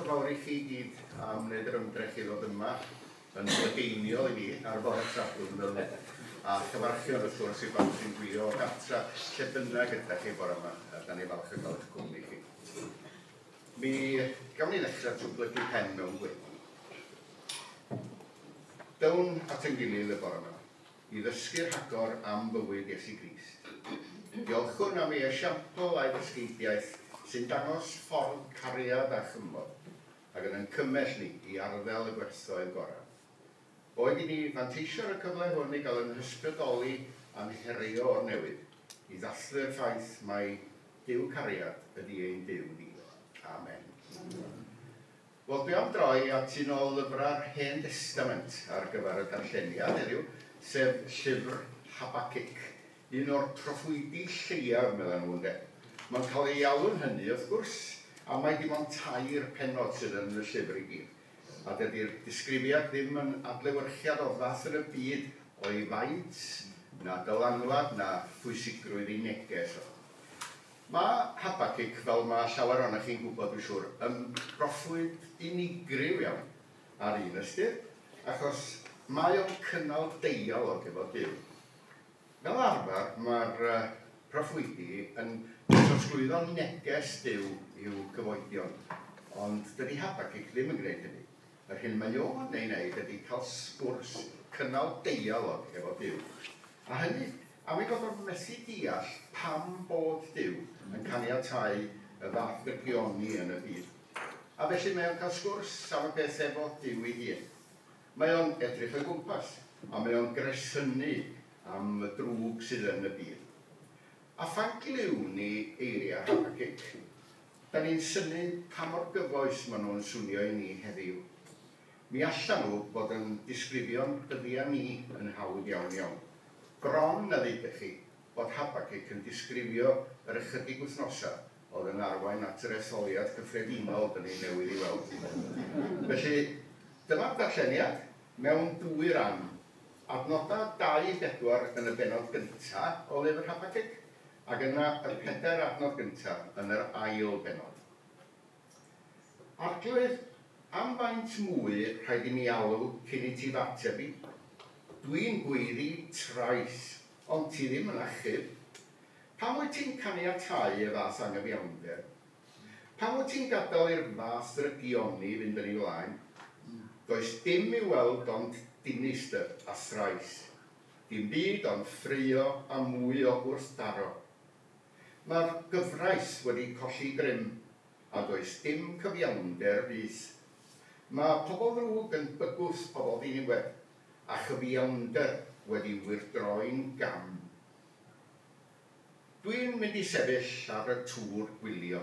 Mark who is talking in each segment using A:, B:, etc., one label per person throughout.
A: fawr i chi gyd am wneud yr ymdrech i ddod yma yn lygeiniol i fi ar bore Sadwrn a chyfarchion wrth gwrs i bawb sy'n gwylio o gartra lle bynnag ydych chi bore yma a da ni falch o gael eich cwmni chi. Mi gawn ni ddechrau trwy blygu pen mewn gweddi. Dawn at ein gilydd y bore yma i ddysgu'r rhagor am bywyd Iesu Grist. Diolchwn am ei esiampl a'i ddysgeidiaeth sy'n dangos ffordd cariad a chymod ac yn cymell ni i arddel y gwerthoedd gorau. Oed i ni fanteisio'r y cyfle hwn i gael yn hysbrydoli am herio o'r newydd i ddathlu'r ffaith mae Duw cariad ydy ein Duw ni. Amen. Wel, dwi am droi at un o lyfrau'r Hen Testament ar gyfer y darlleniad heddiw, sef llyfr Habacuc, un o'r proffwydi lleiaf, meddwl nhw, ynde. Mae'n cael ei alw'n hynny, wrth gwrs, a mae dim ond 2 pennod sydd yn y llyfr i gyd. A dydy'r disgrifiad ddim yn adlewyrchiad o fath yn y byd o'i faint, na dylanwad, na phwysigrwydd ei neges o. Mae Habacuc, fel mae llawer o'na chi'n gwybod dwi'n siŵr, yn broffwyd unigryw iawn ar un ystyr, achos mae o'n cynnal deialog efo Duw. Fel arfer, mae'r proffwydi yn trosglwyddo neges Duw i'w gyfoedion, ond dydy Habacuc ddim yn gwneud hynny. Yr hyn mae o'n wneud ydy cael sgwrs cynnal deialog efo Duw. A hynny, a mi bod o'n methu deall pam bod Duw yn caniatáu y fath gygioni yn y byd. A felly mae o'n cael sgwrs am y beth efo Duw ei hun. Mae o'n edrych o'i gwmpas, a mae o'n gresynu am y drwg sydd yn y byd. A phan glywn ni eiriau Habacuc, da ni'n synnu pa mor gyfoes maen nhw'n swnio i ni heddiw. Mi allan nhw bod yn disgrifio'n dyddiau ni yn hawdd iawn iawn. Bron na ddweud chi bod Habacuc yn disgrifio yr ychydig wythnosau oedd yn arwain at yr etholiad cyffredinol dyn ni newydd i weld. Felly, dyma'r darlleniad mewn 2 ran. Adnodau 2-4 yn y benod gyntaf o lyfr Habacuc, ac yna y 4 adnod gyntaf yn yr ail benod. Arglwydd, am faint mwy rhaid i ni alw cyn i ti fateb i? Dwi'n gweiddi trais, ond ti ddim yn achub. Pam wyt ti'n caniatáu y fath anghyfiawnder? Pam wyt ti'n gadael i'r fath rygioni fynd yn ei flaen? Does dim i weld ond dinistr a thrais. Dim byd ond ffrio a mwy o gwrthdaro. Mae'r gyfraith wedi colli grym, a does dim cyfiawnder fydd. Mae pobl ddrwg yn bygwth pobl ddiniwed, a chyfiawnder wedi wirdroi'n gam. Dwi'n mynd i sefyll ar y tŵr gwylio,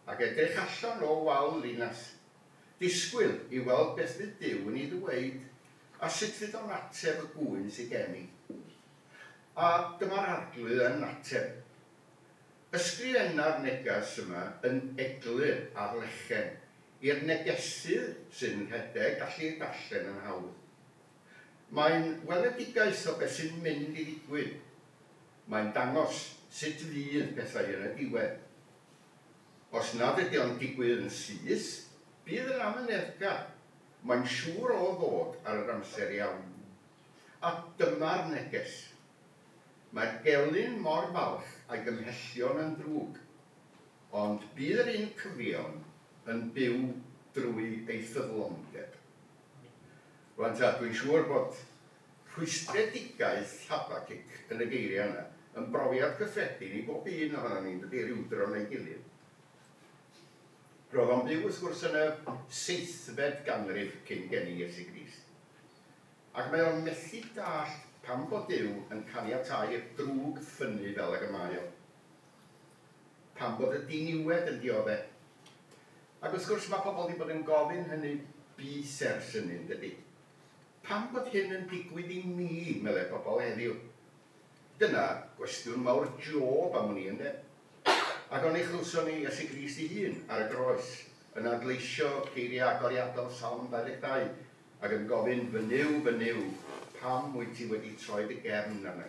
A: ac edrych allan o wal linas, disgwyl i weld beth fydd Duw yn ei ddweud, a sut fydd o'n ateb y gwyn sydd gen i. A dyma'r arglwydd yn ateb. Ysgrifenna'r neges yma yn eglur ar lechen, i'r negesydd sy'n rhedeg gallu darllen yn hawdd. Mae'n weledigaeth o beth sy'n mynd i ddigwydd. Mae'n dangos sut fydd pethau yn y diwedd. Os nad ydy o'n digwydd yn syth, bydd yn am yn ergar. Mae'n siŵr o ddod ar yr amser iawn. A dyma'r neges. Mae'r gelyn mor falch a'i gymhellion yn drwg, ond bydd yr un cyfiawn yn byw drwy ei ffyddlondeb. Rwan ta, dwi'n siŵr bod rhwystredigaeth Habacuc yn y geiriau yna yn brofiad cyffredin i bob un ohono ni'n dydi rywdro neu gilydd. Roedd o'n byw wrth gwrs yn y 7fed ganrif cyn geni Iesu Grist. Ac mae o'n methu dallt pam bod Duw yn caniatáu y drwg ffynnu fel ag y mae o. Pam bod y diniwed yn dioddau. Ac wrth gwrs mae pobl wedi bod yn gofyn hynny bys ers hynny, dydy. Pam bod hyn yn digwydd i mi, meddwl pobl heddiw? Dyna gwestiwn mawr job am hwnni, ynddo? Ac o'n ei chlwso ni Iesu Grist ei hun ar y groes, yn adleisio geiriau agoriadol Salm 22, ac yn gofyn, fy niw, pam wyt ti wedi troi dy gefn arna?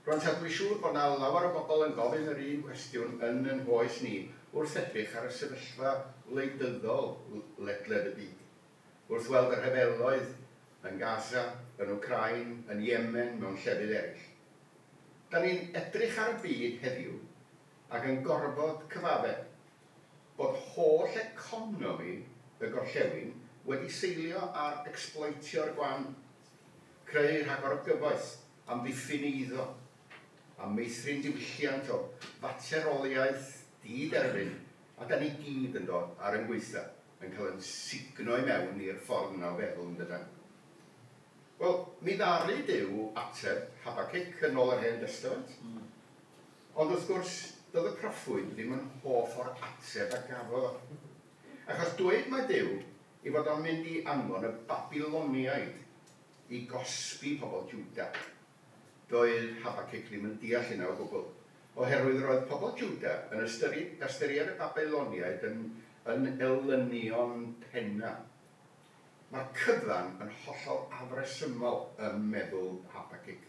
A: Rwy'n ta dwi'n siŵr bod yna lawer o bobl yn gofyn yr un cwestiwn yn hoes ni wrth edrych ar y sefyllfa wleidyddol ledled y byd. Wrth weld yr rhyfeloedd yn Gaza, yn Wcrain, yn Yemen, mewn llefydd eraill. Da ni'n edrych ar y byd heddiw ac yn gorfod cyfadde bod holl economi y gorllewin wedi seilio ar ecsbloetio'r gwan, creu rhagor o gyfoeth, amddiffyn eiddo, a meithrin diwylliant o fateroliaeth di-derbyn, a da ni gyd yn dod ar yn gweitha yn cael yn signo i mewn i'r ffordd yna o feddwl yn dydyn. Wel, mi ddaru Duw ateb Habacuc yn ôl yr Hen Testament. Ond wrth gwrs, doedd y proffwyd ddim yn hoff o'r ateb a gafodd. Achos dweud mae Duw i fod o'n mynd i anfon y Babiloniaid i gosbi pobl Jwda. Doedd Habacuc ddim yn deall hynna o gwbl. Oherwydd roedd pobl Jwda yn ystyried y Babiloniaid yn elynion penna. Mae'r cyfan yn hollol afresymol yn meddwl Habacuc.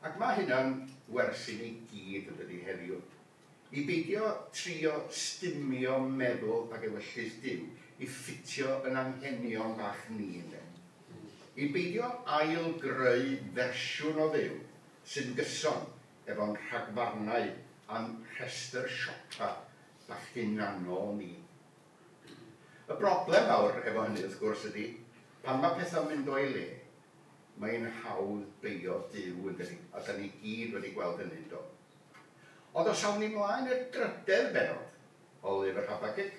A: Ac mae hynna'n wersi ni gyd yn dydi heddiw. I beidio trio stumio meddwl ac ewyllus Duw i ffitio yn anghenion bach ni ynddo. I beidio ail-greu fersiwn o Dduw sy'n gyson efo'n rhagfarnau a'n rhestr siopa bach hunanol ni. Y broblem mawr efo hynny wrth gwrs ydy, pan mae pethau'n mynd o'i le, mae'n hawdd beio Duw yn dydi, a da ni gyd wedi gweld hynny'n do. Ond os awn ni mlaen i'r drydedd benod o lyfr Habacuc,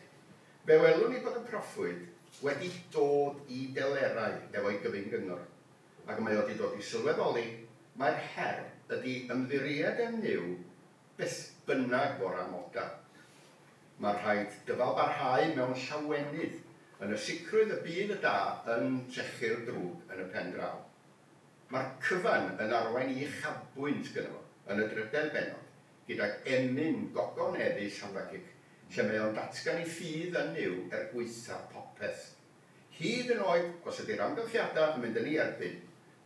A: fe welwn ni bod y proffwyd wedi dod i delerau efo'i gyfyn gyngor, ac mae wedi dod i sylweddoli mae'r her ydy ymddiried yn niw beth bynnag o'r amoda. Mae rhaid dyfalbarhau mewn llawenydd yn y sicrwydd y bydd y da yn trechu'r drwg yn y pen draw. Mae'r cyfan yn arwain i chafbwynt gyda fo yn y drydedd benod gydag emyn gogoneddus Habacuc, lle mae o'n datgan i ffydd yn niw gweitha popeth. Hyd yn oed, os ydy'r amgylchiadau yn mynd yn ei erbyn,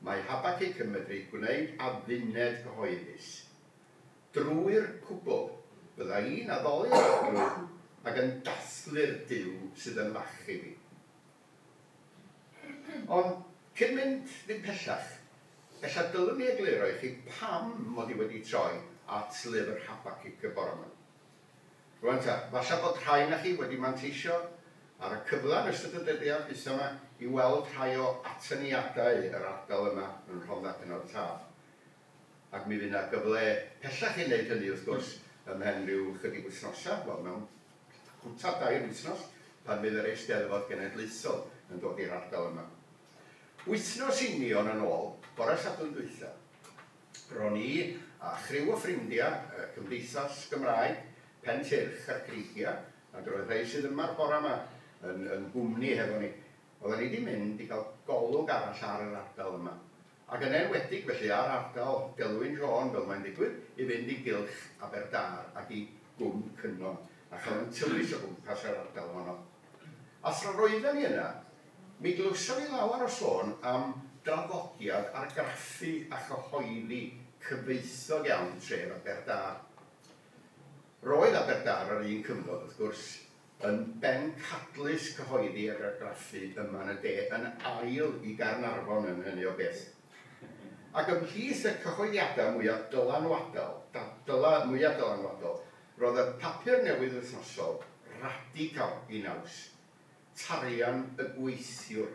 A: mae Habacuc yn medru gwneud adduned cyhoeddus. Drwy'r cwbl, bydda i'n addoli'r drwg ac yn dathlu'r Duw sydd yn machu fi. Ond cyn mynd ddim pellach, ella dylwn ni egluro i chi pam mod i wedi troi at lyfr Habacuc y bore yma. Rwan ta, falle bod rhai na chi wedi manteisio ar y cyflan ystod y dyddiad byth yma i weld rhai o atyniadau yr ardal yma yn Rhondda Penod Taf. Ac mi fydd yna gyfle pellach i wneud hynny wrth gwrs ymhen rhyw chydig wythnosau, wel mewn cwta dair wythnos, pan fydd yr Eisteddfod Genedlaethol yn dod i'r ardal yma. Wythnos union yn ôl, bore Sadwrn dwytha, ro'n i a chryw o ffrindiau, Cymdeithas Gymraeg, Pen Tyrch a'r Creigia, ac roedd rhai sydd yma'r bore yma yn nghwmni hefo ni. Oedden ni wedi mynd i gael golwg arall ar yr ardal yma. Ac yn enwedig felly ar ardal Gelwyn Jones, fel mae'n digwydd, i fynd i gylch Aberdâr ac i Gwm Cynon, a chael yn tywys o gwmpas yr ardal honno. A thra roedden ni yna, mi glwsodd i lawer o sôn am draddodiad argraffu a chyhoeddi cyfeithog iawn tref Aberdâr. Roedd Aberdâr ar un cyfnod, wrth gwrs, yn ben cadlys cyhoeddi ag argraffu yma yn y de, yn ail i Gaernarfon yn hynny o beth. Ac ymhlith y cyhoeddiadau mwyaf dylanwadol, roedd y papur newydd wythnosol radical i naws, tarian y gweithiwr.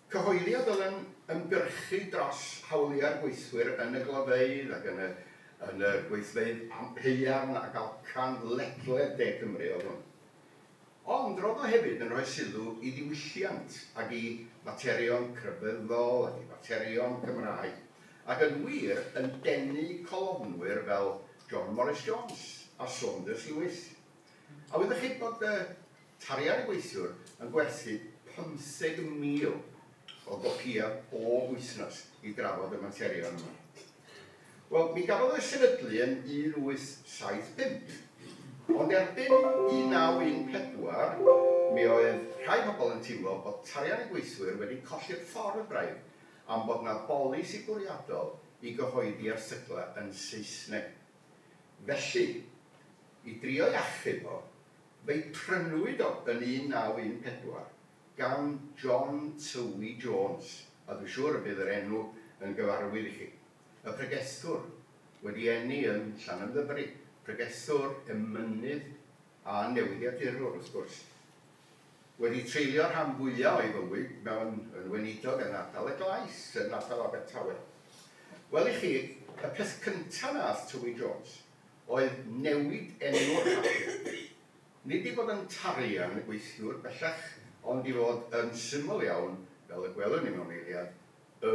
A: Cyhoeddiad oedd yn ymgyrchu dros hawliau'r gweithwyr yn y glofeydd ac yn y gweithfeydd haearn ac alcan ledled De Cymru oedd hwn. Ond roedd o hefyd yn rhoi sylw i ddiwylliant ac i faterion crefyddol ac i faterion Cymraeg, ac yn wir yn denu colofnwyr fel John Morris Jones a Saunders Lewis. A wydych chi bod tarian y gweithiwr yn gwerthu 15,000 o gopïau o wythnos i drafod y materion yma. Wel, mi gafodd o'i sefydlu yn 1875, ond erbyn 1914, mi oedd rhai pobl yn teimlo bod tarian y gweithwyr wedi colli'r ffordd braidd am bod yna bolisi bwriadol i gyhoeddi erthyglau yn Saesneg. Felly, i drio iachub o, fe'i prynwyd o yn 1914 gan John Tywey Jones, a dwi'n siŵr y bydd yr enw yn gyfarwydd i chi. Y pregethwr wedi enni yn Llanymddyfri, pregethwr emynydd a newyddiadurwr wrth gwrs. Wedi treulio rhan fwyaf o'i fywyd mewn yn weinidog yn ardal y Glais, yn ardal Abertawe. Wel i chi, y peth cyntaf nath Tywey Jones oedd newid enw'r rhan. Nid i fod yn tarian y gweithiwr bellach, ond i fod yn syml iawn, fel y gwelwn ni mewn eiliad, y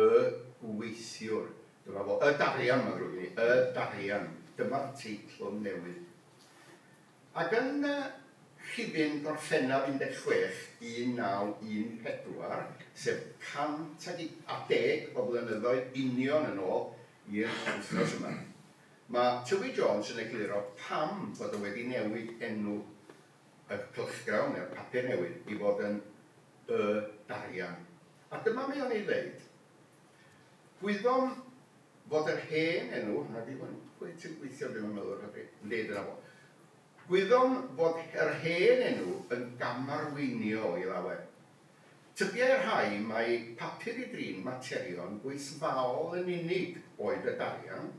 A: gweithiwr. Dyma fo, y darian mae'n rhywun ni, y darian. Dyma'r teitl newydd. Ac yn rhifin Gorffennaf 16/1914, sef 110 o flynyddoedd union yn ôl i'r wythnos yma, mae Tywey Jones yn egluro pam bod o wedi newid enw y cylchgrawn neu'r papur newydd i fod yn y darian. A dyma mae o'n ei ddeud. Gwyddom fod yr hen enw, na di hwn, pwy ti'n gweithio ddim yn meddwl rhaid yn deud yna fo. Gwyddom fod yr hen enw yn gamarweinio i lawer. Tybiau'r rhai mae papur i drin materion gweithfaol yn unig oedd y darian,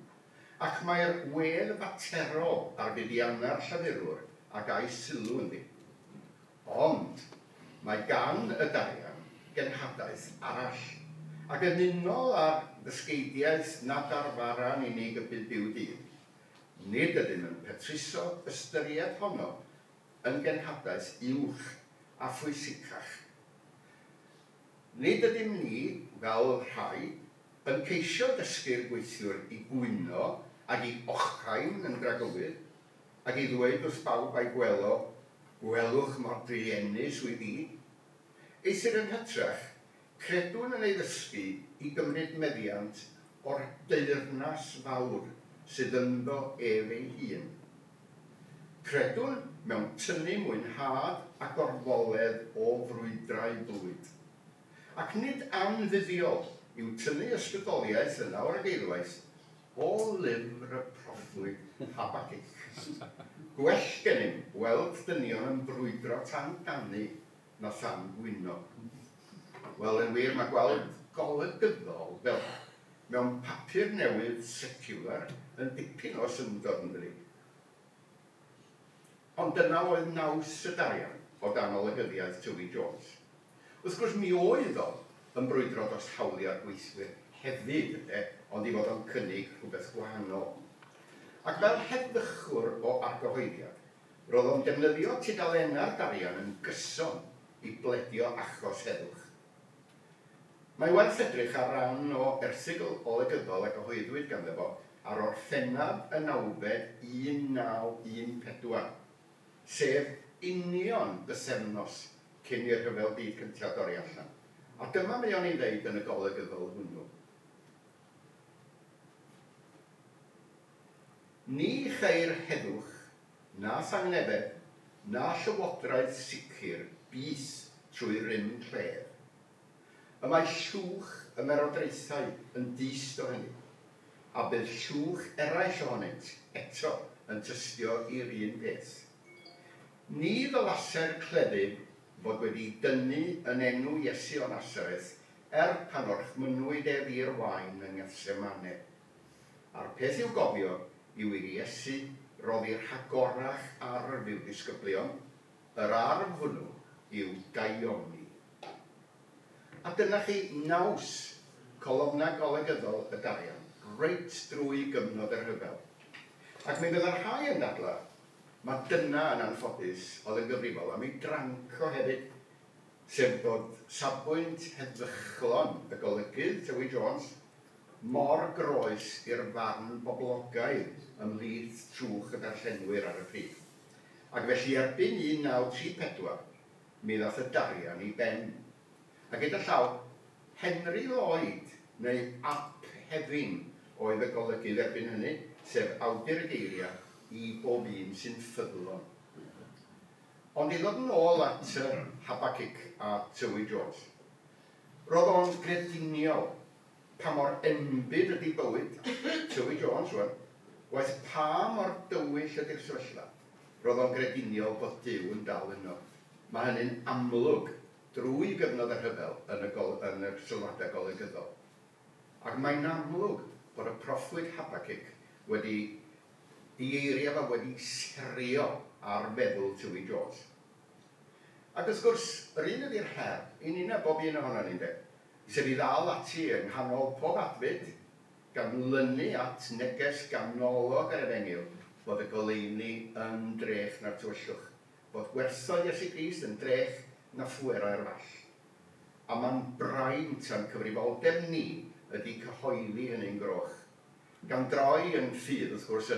A: ac mae'r wedd faterol ar fuddiannau'r llyfurwr a gai sylw ynddi. Ond mae gan y darian genhadaeth arall, ac yn unol â'r ddysgeidiaeth nad arfaran unig y bydd byw dydd. Nid ydym yn petruso ystyried honno yn genhadaeth uwch a phwysicach. Nid ydym ni, fel rhai, yn ceisio dysgu'r gweithiwr i gwyno ac i ochrain yn dragwydd, ac i ddweud wrth bawb a'i gwelo, gwelwch mor driennus wyt i. Eithir yn hytrach, credwn yn ei ddysgu i gymryd meddiant o'r deyrnas fawr sydd ynddo ef ei hun. Credwn mewn tynnu mwynhad a gorfoledd o frwydrau bywyd. Ac nid anfuddiol yw tynnu ysbrydoliaeth yna o'r eilwaith o lyfr y proffwyd Habacuc. Gwell gennym weld dynion yn brwydro tan ganu na than gwyno. Wel, yn wir, mae gweld golygyddol fel mewn papur newydd secular yn dipyn o syndod yn dydi. Ond dyna oedd naws y darian o dan olygyddiaeth Tywey Jones. Wrth gwrs, mi oedd o yn brwydro dros hawliau'r gweithwyr hefyd, ond i fod o'n cynnig rhywbeth gwahanol. Ac fel heddychwr o argyhoeddiad, roedd o'n defnyddio tudalenna'r darian yn gyson i bledio achos heddwch. Mae werth edrych ar ran o erthygl olygyddol a gyhoeddwyd ganddo fo ar Orffennaf y 9 1914, sef union bythefnos cyn i'r rhyfel byd cyntaf dorri allan. A dyma mae o'n ei ddeud yn y golygyddol hwnnw. Ni cheir heddwch, na thangnefedd, na llywodraeth sicr byth trwy rym llef. Y mae llwch y merodraethau yn dyst o hynny, a bydd llwch eraill ohonynt eto yn tystio i'r un peth. Ni ddylase'r cleddyf bod wedi dynnu yn enw Iesu o Nasareth pan orchmynwyd ef i'r wain yng Ngethsemane. A'r peth i'w gofio yw i'r Iesu roddi'r rhagorach ar y fyw disgyblion, yr arf hwnnw yw gaioni. A dyna chi naws colofna golygyddol y darian, reit drwy gyfnod y rhyfel. Ac mi fydd yr rhai yn dadla, mae dyna yn anffodus oedd yn gyfrifol am ei dranco hefyd, sef bod safbwynt heddychlon y golygydd Tywey Jones mor groes i'r farn boblogaidd ymhlith trwch y darllenwyr ar y pryd. Ac felly erbyn 1934, mi ddath y darian i ben. A gyda llaw, Henry Lloyd, neu Ap Hefin, oedd y golygydd erbyn hynny, sef awdur y geiriau i bob un sy'n ffyddlon. Ond i ddod yn ôl at Habacuc a Tywey Jones, roedd o'n grediniol pa mor enbyd ydi bywyd Tywi Jones rwan, waeth pa mor dywyll ydy'r sefyllfa, roedd o'n grediniol bod Duw yn dal yno. Mae hynny'n amlwg drwy gyfnod y rhyfel yn y sylwadau golygyddol. Ac mae'n amlwg bod y proffwyd Habacuc wedi ei eirio fo wedi serio ar feddwl Tywi Jones. Ac wrth gwrs, yr un ydy'r her, un yna bob un ohono ni, sef i ddal ati yng nghanol pob adfyd, gan lynu at neges ganolog ar Efengyl, bod y goleuni yn drech na'r tywyllwch, bod gwerthoedd Iesu Grist yn drech na phwerau'r fall. A mae'n braint a'n cyfrifoldeb ni ydy cyhoeddi hynny'n groch, gan droi yn ffydd, wrth gwrs,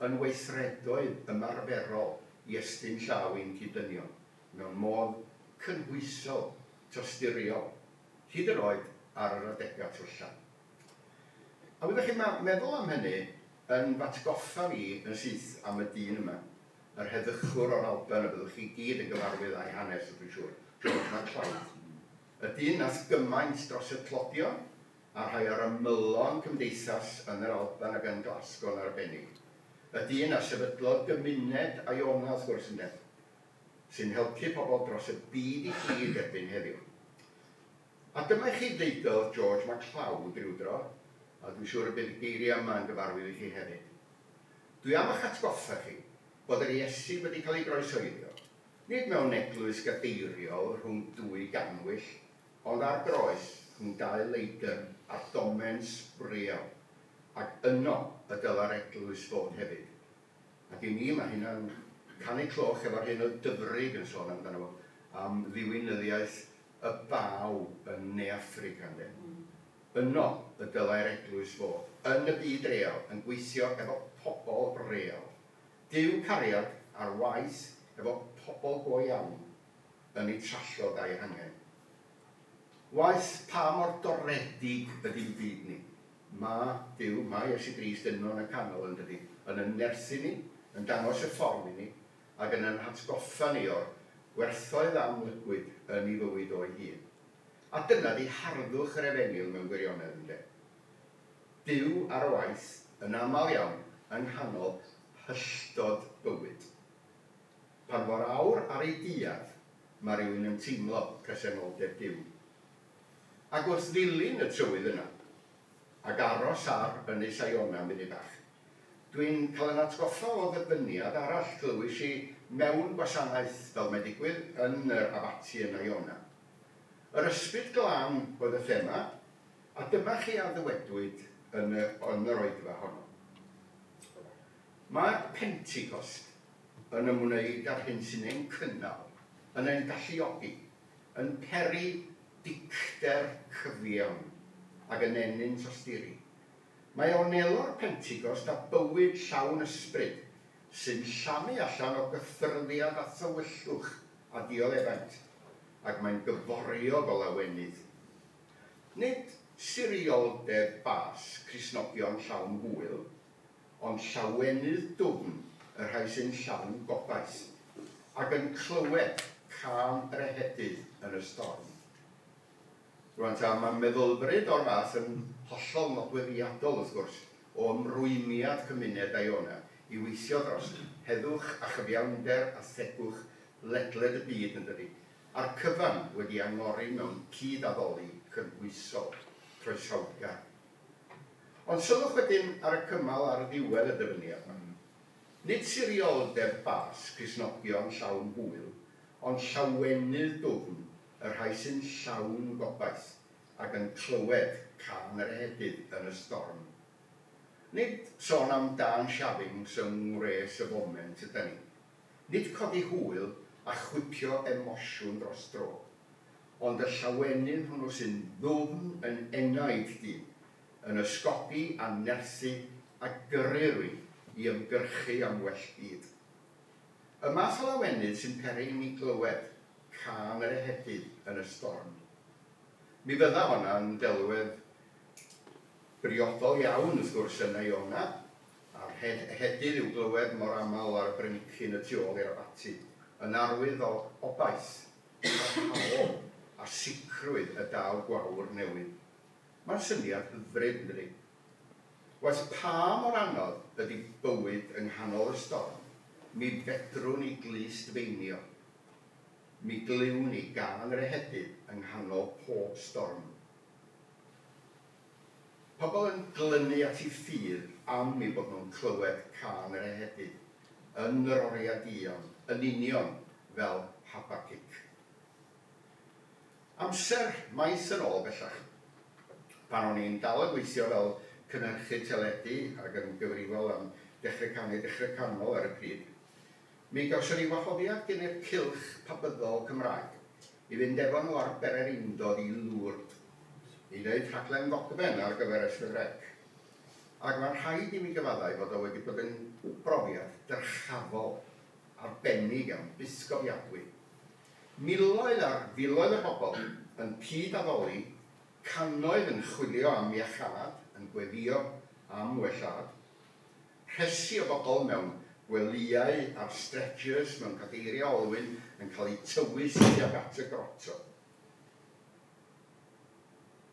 A: yn weithredoedd ymarferol i estyn llaw i'n cyddynion, mewn modd cynhwysol, tosturiol, hyd yr oed ar yr adegau trwyllan. A wyddech chi'n meddwl am hynny yn batgoffa fi yn syth am y dyn yma, yr heddychwr o'r Alban y byddwch chi gyd yn gyfarwydd â'i hanes, dwi'n siŵr, George MacLeod. Y dyn nath gymaint dros y clodion a rhai o'r ymylon cymdeithas yn yr Alban ac yn Glasgow yn arbennig. Y dyn a sefydlodd gymuned a Iona wrth gwrs yn def, sy'n helpu pobl dros y byd i gyd erbyn heddiw. A dyma chi ddeudodd George MacLeod rywdro, a dwi'n siŵr y bydd geiriau yma yn gyfarwydd i chi hefyd. Dwi am eich atgoffa chi bod yr Iesu wedi cael ei groeshoeddio, nid mewn eglwys gadeiriol rhwng dwy ganwyll, ond ar groes rhwng dau leidr a domen sbriol, ac yno y dyla'r eglwys fod hefyd. Ac i mi mae hynna'n canu cloch efo'r hyn o dyfrig yn sôn amdano fo, am ddiwinyddiaeth y baw yn Ne Affrica. Yno y dylai'r eglwys fod, yn y byd real, yn gweithio efo pobl real. Duw cariad ar waith efo pobl go iawn yn ei trallod a'i hangen. Waith pa mor doredig ydy'n byd ni. Mae Duw, mae Iesu Grist yno yn y canol yn dydi, yn ynerthu ni, yn dangos y ffordd i ni, ac yn hatgoffa ni o'r gwerthoedd amlygwyd yn ei fywyd o'i hun. A dyna di harddwch yr Efengyl mewn gwirionedd ynddo. Duw ar y waith yn aml iawn yng nghanol hylltod bywyd. Pan fo'r awr ar ei diad, mae rhywun yn teimlo presenoldeb Duw. Ac wrth ddilyn y trywydd yna, ac aros ar Ynys Iona munud bach, dwi'n cael yn atgoffa o ddyfyniad arall clywys i mewn gwasanaeth fel mae digwydd yn yr abati yn Iona. Yr ysbryd glân oedd y thema, a dyma chi a ddywedwyd yn yr oedfa honno. Mae Pentecost yn ymwneud â'r hyn sy'n ein cynnal, yn ein galluogi, yn peri dicter cyfiawn ac yn enyn tosturi. Mae o'n elo'r Pentecost a bywyd llawn ysbryd sy'n llamu allan o gyffyrddiad a thywyllwch a dioddefaint, ac mae'n gyforio o lawenydd. Nid sirioldeb bas Cristnogion llawn hwyl, ond llawenydd dwfn y rhai sy'n llawn gobaith, ac yn clywed can yr ehedydd yn y storm. Rwan ta, mae meddylfryd o'r fath yn hollol nodweddiadol wrth gwrs o ymrwymiad cymuned Iona i weithio dros heddwch a chyfiawnder a thegwch ledled y byd yn dydi, a'r cyfan wedi angori mewn cyd-addoli cynhwysol croesawgar. Ond sylwch wedyn ar y cymal ar y ddiwedd y dyfyniad yma. Nid sirioldeb bas Cristnogion llawn hwyl, ond llawenydd dwfn y rhai sy'n llawn gobaith ac yn clywed can yr ehedydd yn y storm. Nid sôn am Dan Siafings yng ngwres y foment ydyn ni. Nid codi hwyl a chwipio emosiwn dros dro, ond y llawenydd hwnnw sy'n ddwfn yn enaid dyn, yn ysgogi a nerthu a gyrru rwy'n i ymgyrchu am well byd. Y math o lawenydd sy'n peri ni glywed can yr ehedydd yn y storm. Mi fydda hwnna yn delwedd briodol iawn wrth gwrs yn Iona, a'r ehedydd i'w glywed mor aml ar y brynicyn y tu ôl i'r abati, yn arwydd o obaith, a sicrwydd y daw gwawr newydd. Mae'n syniad hyfryd, ynddi. Was pa mor anodd ydy bywyd yng nghanol y storm, mi fedrwn ni glist feinio. Mi glywn ni gan yr ehedydd yng nghanol pob storm. Pobl yn glynu at ei ffydd am ei bod nhw'n clywed can yr ehedydd, yn yr oriau dion, yn union fel Habacuc. Amser maith yn ôl bellach, pan o'n i'n dal yn gweithio fel cynhyrchu teledu ac yn gyfrifol am dechrau canol ar y pryd, mi gawson ni wahoddiad gen i'r cylch pabyddol Cymraeg i fynd efo nhw ar Bererindod i Lwrd, i wneud rhaglen ddogfen ar gyfer Ysbrydrec. Ac mae'n rhaid i mi gyfaddau fod o wedi bod yn brofiad dyrchafol, arbennig am busgofiadwy. Miloedd ar filoedd o bobl yn cyd-addoli, cannoedd yn chwilio am iachad, yn gweddio am wellad, rhesi o bobl mewn gwelyau ar stretchers mewn cadeiriau olwyn yn cael eu tywys tuag at y groto.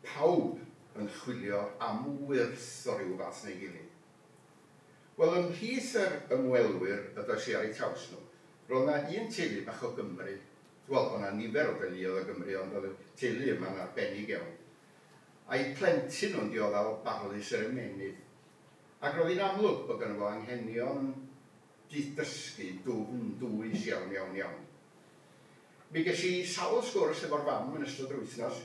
A: Pawb yn chwilio am wyrth o ryw fath neu gilydd. Wel, ymhlith yr ymwelwyr y does i ar eu traws nhw, roedd yna un teulu bach o Gymru. Wel, o'na nifer o deuluodd o Gymru, ond oedd y teulu yma'n arbennig iawn. A'i plentyn nhw'n dioddal barlus yr ymenydd. Ac roedd hi'n amlwg bod gynno fo anghenion dysgu dwys iawn. Mi ges i sawl sgwrs efo'r fam yn ystod yr wythnos,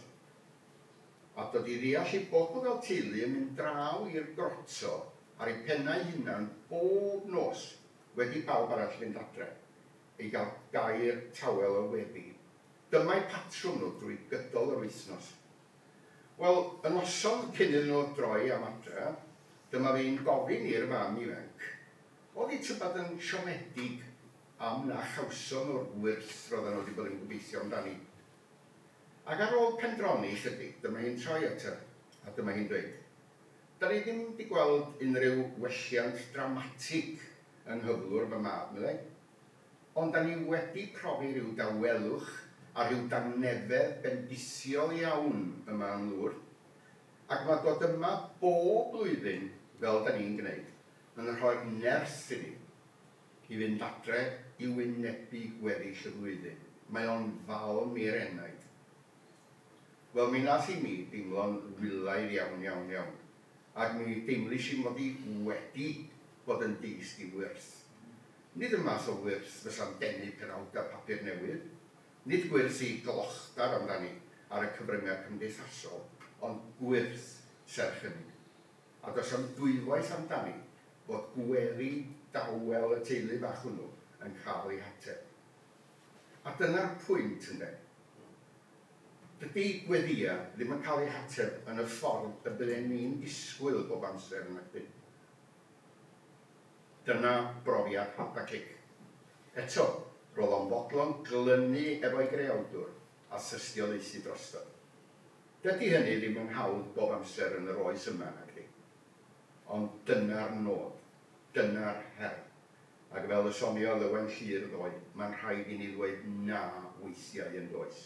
A: a dod i ddeall i bod nhw fel teulu yn mynd draw i'r groto ar eu pennau hunan bob nos wedi pawb arall fynd adre, i gael gair tawel o weddi. Dyma'i patrwm nhw drwy gydol yr wythnos. Wel, yn noson cyn iddyn nhw droi am adre, dyma fi'n gofyn i'r fam ifanc, oedd hi tybed yn siomedig am na chawson o'r wyrth roedden nhw wedi bod yn gobeithio amdani. Ac ar ôl pendroni chydig, dyma hi'n troi ato, a dyma hi'n dweud, da ni ddim wedi gweld unrhyw welliant dramatig yng nghyflwr fy mab, meddai, ond da ni wedi profi rhyw dawelwch a rhyw dangnefedd bendithiol iawn yma yn Lwr, ac mae dod yma bob blwyddyn, fel da ni'n gwneud, yn rhoi nerth i ni, i fynd adre i wynebu gweddill y flwyddyn. Mae o'n falm i'r enaid. Wel, mi nath i mi deimlo'n wylaidd iawn, ac mi deimlis i mod i wedi bod yn dyst i wyrth. Nid y math o wyrth fysa'n denu penawda papur newydd, nid gwyrth i glochtar amdani ar y cyfryngau cymdeithasol, ond gwyrth serch hynny. A does am dwywaith amdani bod gweddi dawel y teulu bach hwnnw yn cael ei hateb. A dyna'r pwynt ynddo. Dydy gweddia ddim yn cael ei hateb yn y ffordd y bydden ni'n disgwyl bob amser yn ydyn. Dyna brofiad Habacuc. Eto, roedd o'n fodlon glynu efo'i greawdwr a thystiolaethu drosto. Dydy hynny ddim yn hawdd bob amser yn yr oes yma nag di. Ond dyna'r nod, dyna'r her. Ac fel y soniodd Owen Llyr ddoe, mae'n rhaid i ni ddweud na weithiau yn does.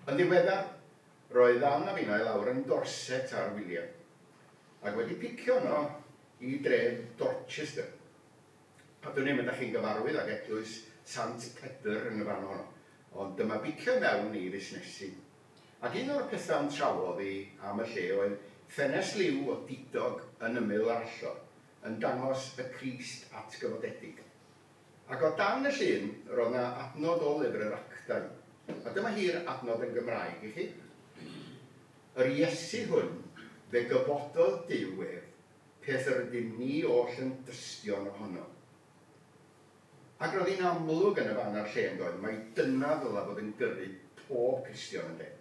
A: Yn ddiweddar, roedd Ann a finna i lawr yn Dorset ar wyliau, ac wedi picio yno i dref Dorchester. A dwi'n mynd â chi'n gyfarwydd ag eglwys Sant Pedr yn y fan honno, ond dyma bicio mewn i fusnesu. Ac un o'r pethau'n trawodd i am y lle oedd ffenest liw o didog yn ymyl ar allor, yn dangos y Crist atgyfodedig. Ac o dan y llun, roedd yna adnod o lyfr yr actau. A dyma hi'r adnod yn Gymraeg i chi. Yr Iesu hwn, fe gyfododd Duw ef, peth yr ydym ni oll yn dystion ohono. Ac roedd hi'n amlwg yn y fan ar lle yn doedd, mae dyna ddylai fod yn gyrru pob Cristion yn dweud,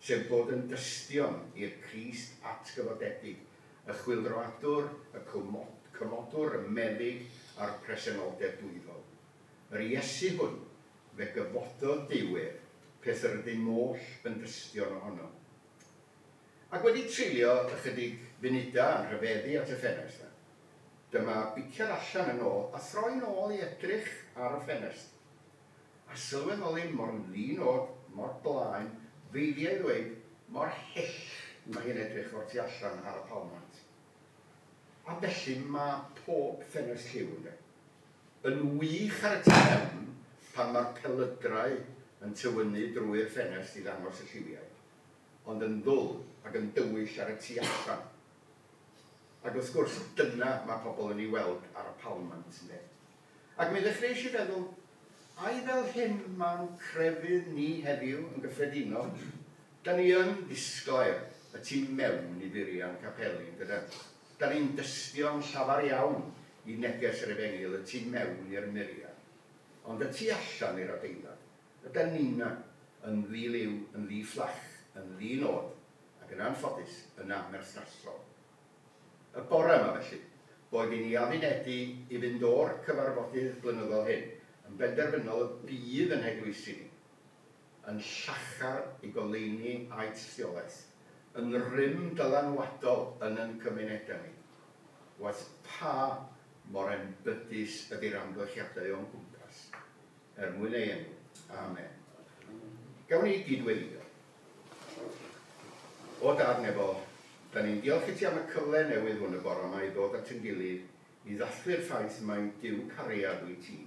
A: sef bod yn dystion i'r Crist atgyfodedig, y chwyldroadwr, y cymodwr, y meddyg a'r presenoldeb dwyddol. Yr Iesu hwn, fe gyfododd Duw ef, peth yr ydym oll yn dystion ohono. Ac wedi treulio ychydig funudau yn rhyfeddu at y ffenest. Dyma biciad allan yn ôl a throi nôl i edrych ar y ffenest. A sylweddoli mor ddyn oed, mor blaen, feiddiau ddweud, mor hyll mae hi'n edrych o'r tu allan ar y palmant. A felly mae pob ffenest lliw yn wych ar y tu mewn pan mae'r pelydrau yn tywynu drwy'r ffenest i ddangos y lliwiau, ond yn ddwl ac yn dywyll ar y tu allan. Ac wrth gwrs, dyna mae pobl yn ei weld ar y palmant. Ac mi ddechreuais i feddwl, ai fel hyn mae'n crefydd ni heddiw yn gyffredinol, da ni yn disglair y tu mewn i furiau'n capeli, gyda. Da ni'n dystio'n llafar iawn i neges yr Efengil y tu mewn i'r muriau. Ond y tu allan i'r adeilad, yda ni'na yn ddiliw, yn ddi-fflach, yn ddi-nod, ac yn anffodus yn amerthnasol. Y bore yma felly, boed i ni afunedu i fynd o'r cyfarfodydd blynyddol hyn, yn benderfynol y bydd yn eglwysi ni, yn llachar i goleuni a'i tystiolaeth, yn rym dylanwadol yn cymunedau ni. Waeth pa mor enbydus ydy'r amgylchiadau o'n gwmpas, mwyn ei enw. Amen. Gawn ni gydweddio. O dad nebo, da ni'n diolch i ti am y cyfle newydd hwn y bore yma i ddod at yn gilydd i ddathlu'r ffaith mae Duw cariad wyt ti.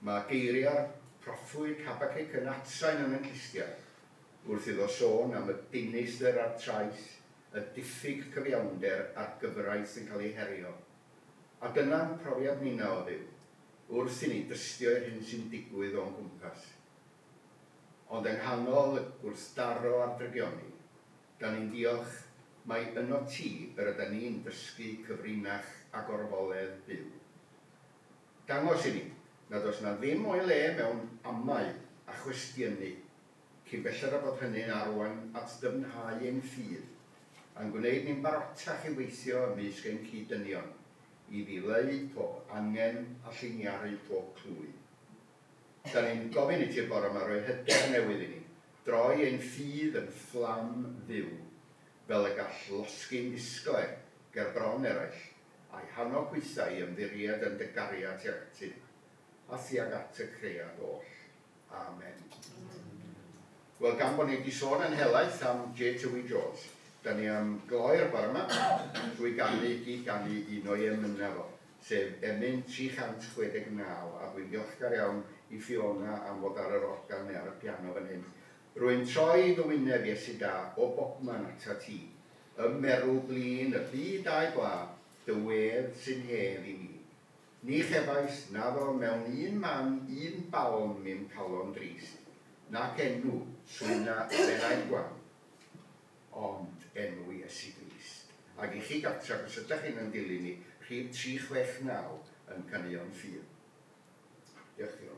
A: Mae geiriau'r proffwyd Habacuc yn atsain yn y clustiau, wrth iddo sôn am y dinistyr a'r trais, y diffyg cyfiawnder a'r gyfraith sy'n cael ei herio. A dyna'n profiad nina o Dduw, wrth i ni dystio i'r hyn sy'n digwydd o'n gwmpas. Ond yng nghanol y gwrthdaro a'r drygioni, da ni'n diolch mai yno ti yr ydym ni'n dysgu cyfrinach a gorfoledd byw. Dangos i ni nad oes na ddim o'i le mewn amau a chwestiynu, cyn belled a bod hynny'n arwain at dyfnhau ein ffydd, a'n gwneud ni'n barotach i weithio ymysg ein cyd-dynion, i ddileu pob angen a lliniaru pob clwy. Da ni'n gofyn i ti'r bore yma roi hyder newydd i ni, droi ein ffydd yn fflam ddiw, fel y gall losgi'n disglair ger bron eraill, a'i hannog gweithau i ymddiried yn dy gariad i'r ati, a thuag at y cread oll. Amen. Wel, gan bod ni wedi sôn yn helaeth am J.T.W. Jones, da ni am gloi'r bore yma drwy ganu un o'i emynaf o, sef Emlyn 369, a dwi'n diolchgar iawn i Fiona am fod ar yr organ neu ar y piano fan hyn. Rwy'n troi i ddwyneb Iesu da o bobman ata ti, ymerw blin y byd a'i gla, dy wedd sy'n hedd i mi. Ni chefais naddo mewn un man, un balm i'n calon drist, nac enw swyna benau gwan, ond enw Iesu Grist. Ac i chi gartra, os ydych chi'n yn dilyn ni, rhif 369 yn Caneuon Ffydd. Diolch chi.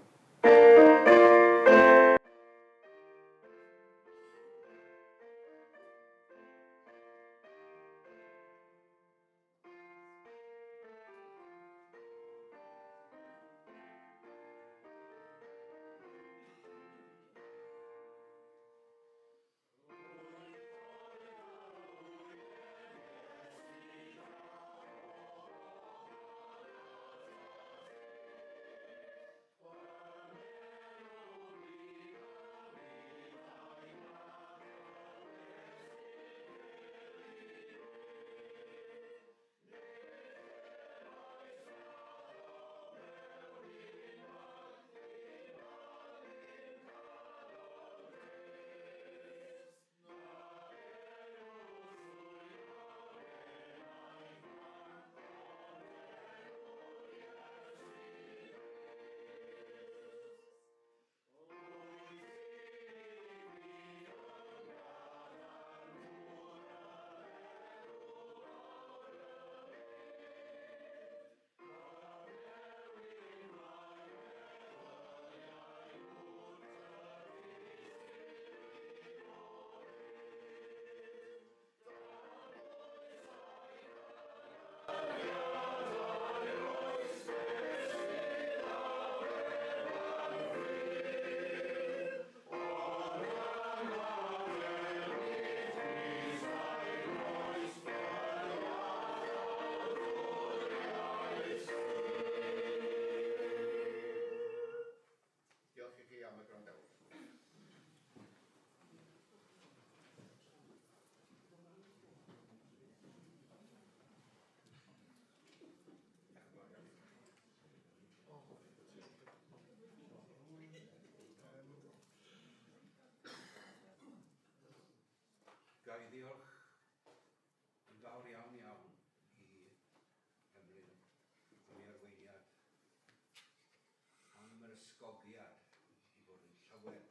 B: ysgogiad i fod yn llawer a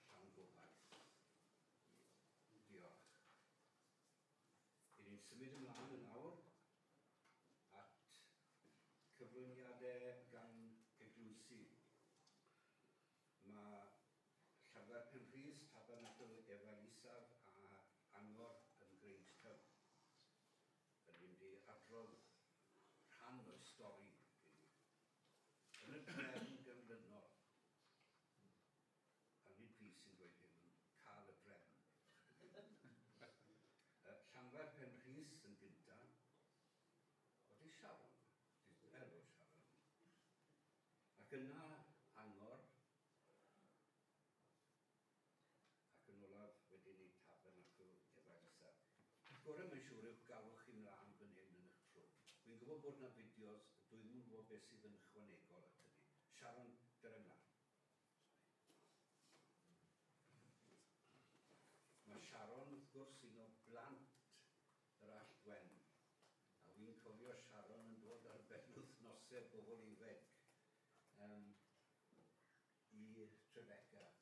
B: llawn gobaith. Diolch. Ni'n symud ymlaen yn awr at cyflwyniadau gan eglwysi. Mae Llanfair Penrhys, Tabernacl, Efailisaf a Angor yn Grangetown. Yn mynd i adrodd rhan o'r stori. Yn y drefn gymlynol. A nid fi sy'n dweud hyn, yn cael y drefn. Llanfair Penrhys yn gyntaf. Oedd ei Sharon. Elw Sharon. Ac yna Angor. Ac yn olaf wedyn ni Tabernacl Efailisaf. Gorau mae'n siŵr yw galwch chi mlaen fan hyn yn eich tro. Dwi'n gwybod bod yna fideos, dwi'n ddim yn gwybod beth sydd yn ychwanegol at hynny. Sharon, dyna mlaen. Mae Sharon wrth gwrs un o blant yr allwen. A fi'n cofio Sharon yn dod ar ben wythnosau bobl ifanc i Rebecca yn ddofn.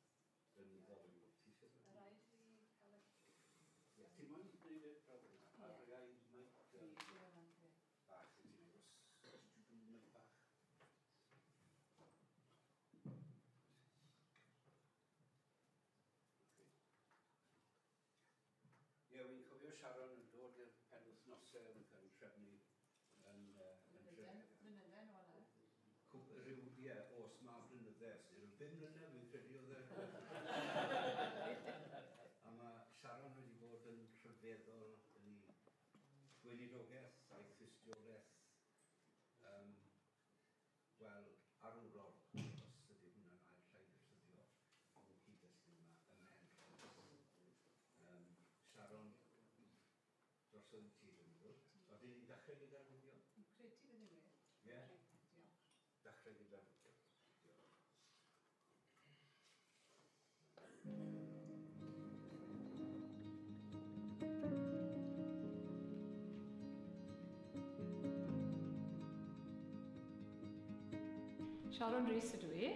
B: Ti eisiau dweud?
C: Rhaid fi cael y...
B: Ie, ti'n moyn gwneud e draw yna? A rhaid mic bach i ti os dwi'n mic bach. Ie, fi'n cofio Sharon yn dod i'r penwythnosau yn cael ei trefnu yn
C: Blynyddol nôl e.
B: ryw, ie, os mae blynyddau, ryw 5 mlynedd fi'n credu oedd e. A mae Sharon wedi bod yn rhyfeddol yn ei gweinidogaeth a'i thystiolaeth wel, arwrol, os ydy hwnna'n ail llai ddefnyddio o'n cyd-destun yma ym Mhen. Sharon, drosodd ti yn ddod. Oedden ni'n dechrau gyda'r fideo?
C: Credu fydd yn wir.
B: Ie?
C: Diolch.
B: Dechrau gyda'r fideo.
C: Sharon Rhys ydw i,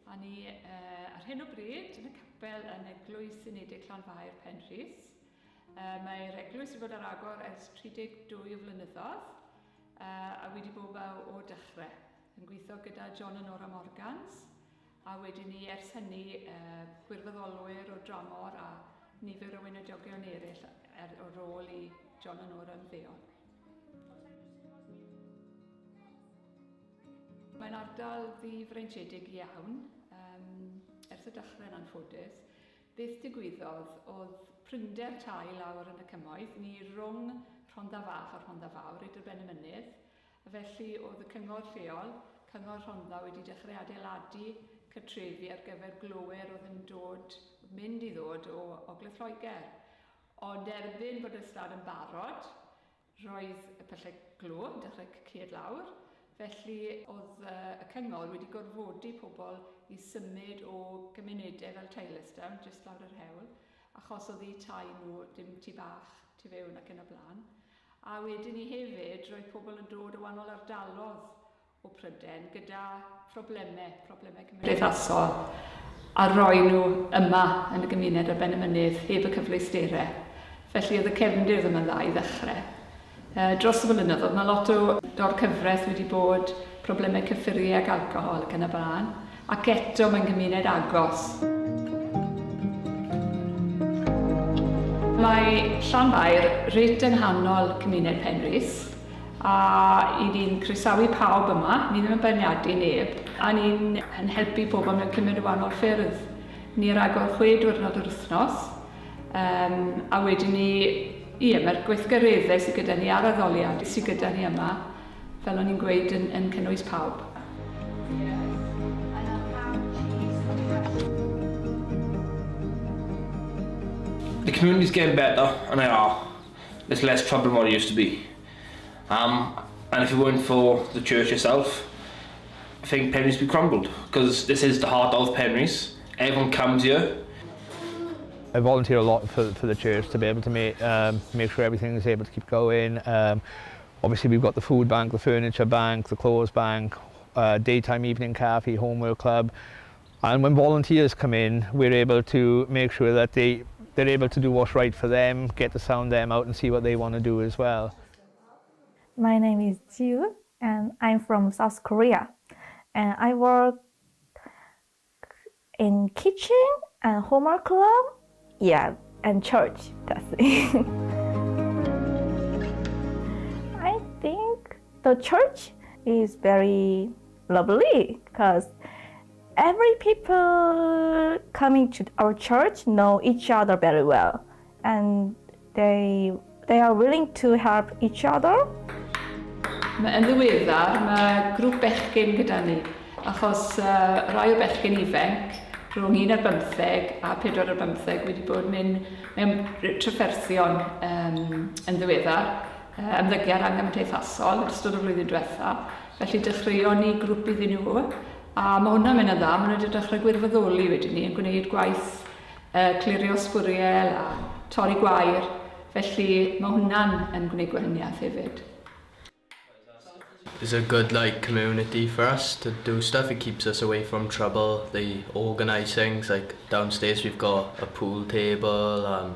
C: a ni ar hyn o bryd yn y capel yn eglwysi'r Llanfair Penrhys. Mae'r eglwys wedi bod ar agor ers 32 flynyddoedd a wedi bod o dechrau. Yn gweithio gyda John a Nora Morgans a wedyn ni ers hynny gwirfoddolwyr o dramor a nifer o weinidogion eraill o rôl i John a Nora ymddeol. Mae'n ardal ddifreintiedig iawn, ers y dechrau yn anffodus. Beth digwyddodd oedd prynder tai lawr yn y cymoedd, ni rhwng Rhondda Fach a Rhondda Fawr, reit ar ben y mynydd. A felly oedd y cyngor lleol, cyngor Rhondda wedi dechrau adeiladu cartrefi ar gyfer glowyr oedd yn mynd i ddod o Ogledd Lloegr. Ond erbyn bod y stad yn barod, roedd y pyllau glo yn dechrau cyd lawr. Felly oedd y cyngor wedi gorfodi pobl i symud o gymunedau fel Efailisaf, jyst lawr yr hewl, achos oedd eu tai nhw dim tu bach, tu fewn ac yn y blaen. A wedyn ni hefyd, roedd pobl yn dod o wahanol ardaloedd o Prydain gyda problemau cymdeithasol, a roi nhw yma yn y gymuned ar ben y mynydd heb y cyfleusterau. Felly oedd y cefndir ddim yn dda i ddechrau. Dros y blynyddoedd, mae lot o'r cyfraith wedi bod problemau cyffuriau ac alcohol ac yn y blaen, ac eto mae'n gymuned agos. Mae Llanfair reit yng nghanol cymuned Penrhys, a i ni'n croesawu pawb yma, ni ddim yn beirniadu neb, a ni'n helpu pobl mewn cymuned o wahanol ffyrdd. Ni'n ragor 6 diwrnod yr wythnos, a wedyn ni, mae'r gweithgareddau sydd gyda ni ar addoliad sydd gyda ni yma, fel o'n i'n gweud yn cynnwys pawb.
D: The community's getting better, and they are. There's less trouble than what it used to be. And if it weren't for the church itself, I think Penrhys would be crumbled, because this is the heart of Penrhys. Everyone comes here.
E: I volunteer a lot for the church to be able to make sure everything is able to keep going. Obviously we've got the food bank, the furniture bank, the clothes bank, daytime evening cafe, homework club. And when volunteers come in, we're able to make sure that they're able to do what's right for them, get to sound them out and see what they want to do as well.
F: My name is Jiu, and I'm from South Korea. And I work in kitchen and homework club, and church, that's it. I think the church is very lovely because every people coming to our church know each other very well, and they are willing to help each other.
C: Yn ddiweddar, mae grŵp bechgyn gyda ni, achos rai o bechgyn ifanc, rhwng 1 ar 15 a 4 ar 15 wedi bod mewn trafferthion yn ddiweddar, ymddygiad angamteithasol yn ystod y flwyddyn diwethaf. Felly dechreuon ni grŵp iddyn nhw, a mae hwnna'n mynd yn dda, maen nhw wedi dechrau gwirfoddoli wedyn ni yn gwneud gwaith clirio sbwriel a torri gwair, felly mae hwnna'n yn gwneud gwahaniaeth hefyd.
G: It's a good community for us to do stuff. It keeps us away from trouble. They organise things, like downstairs we've got a pool table,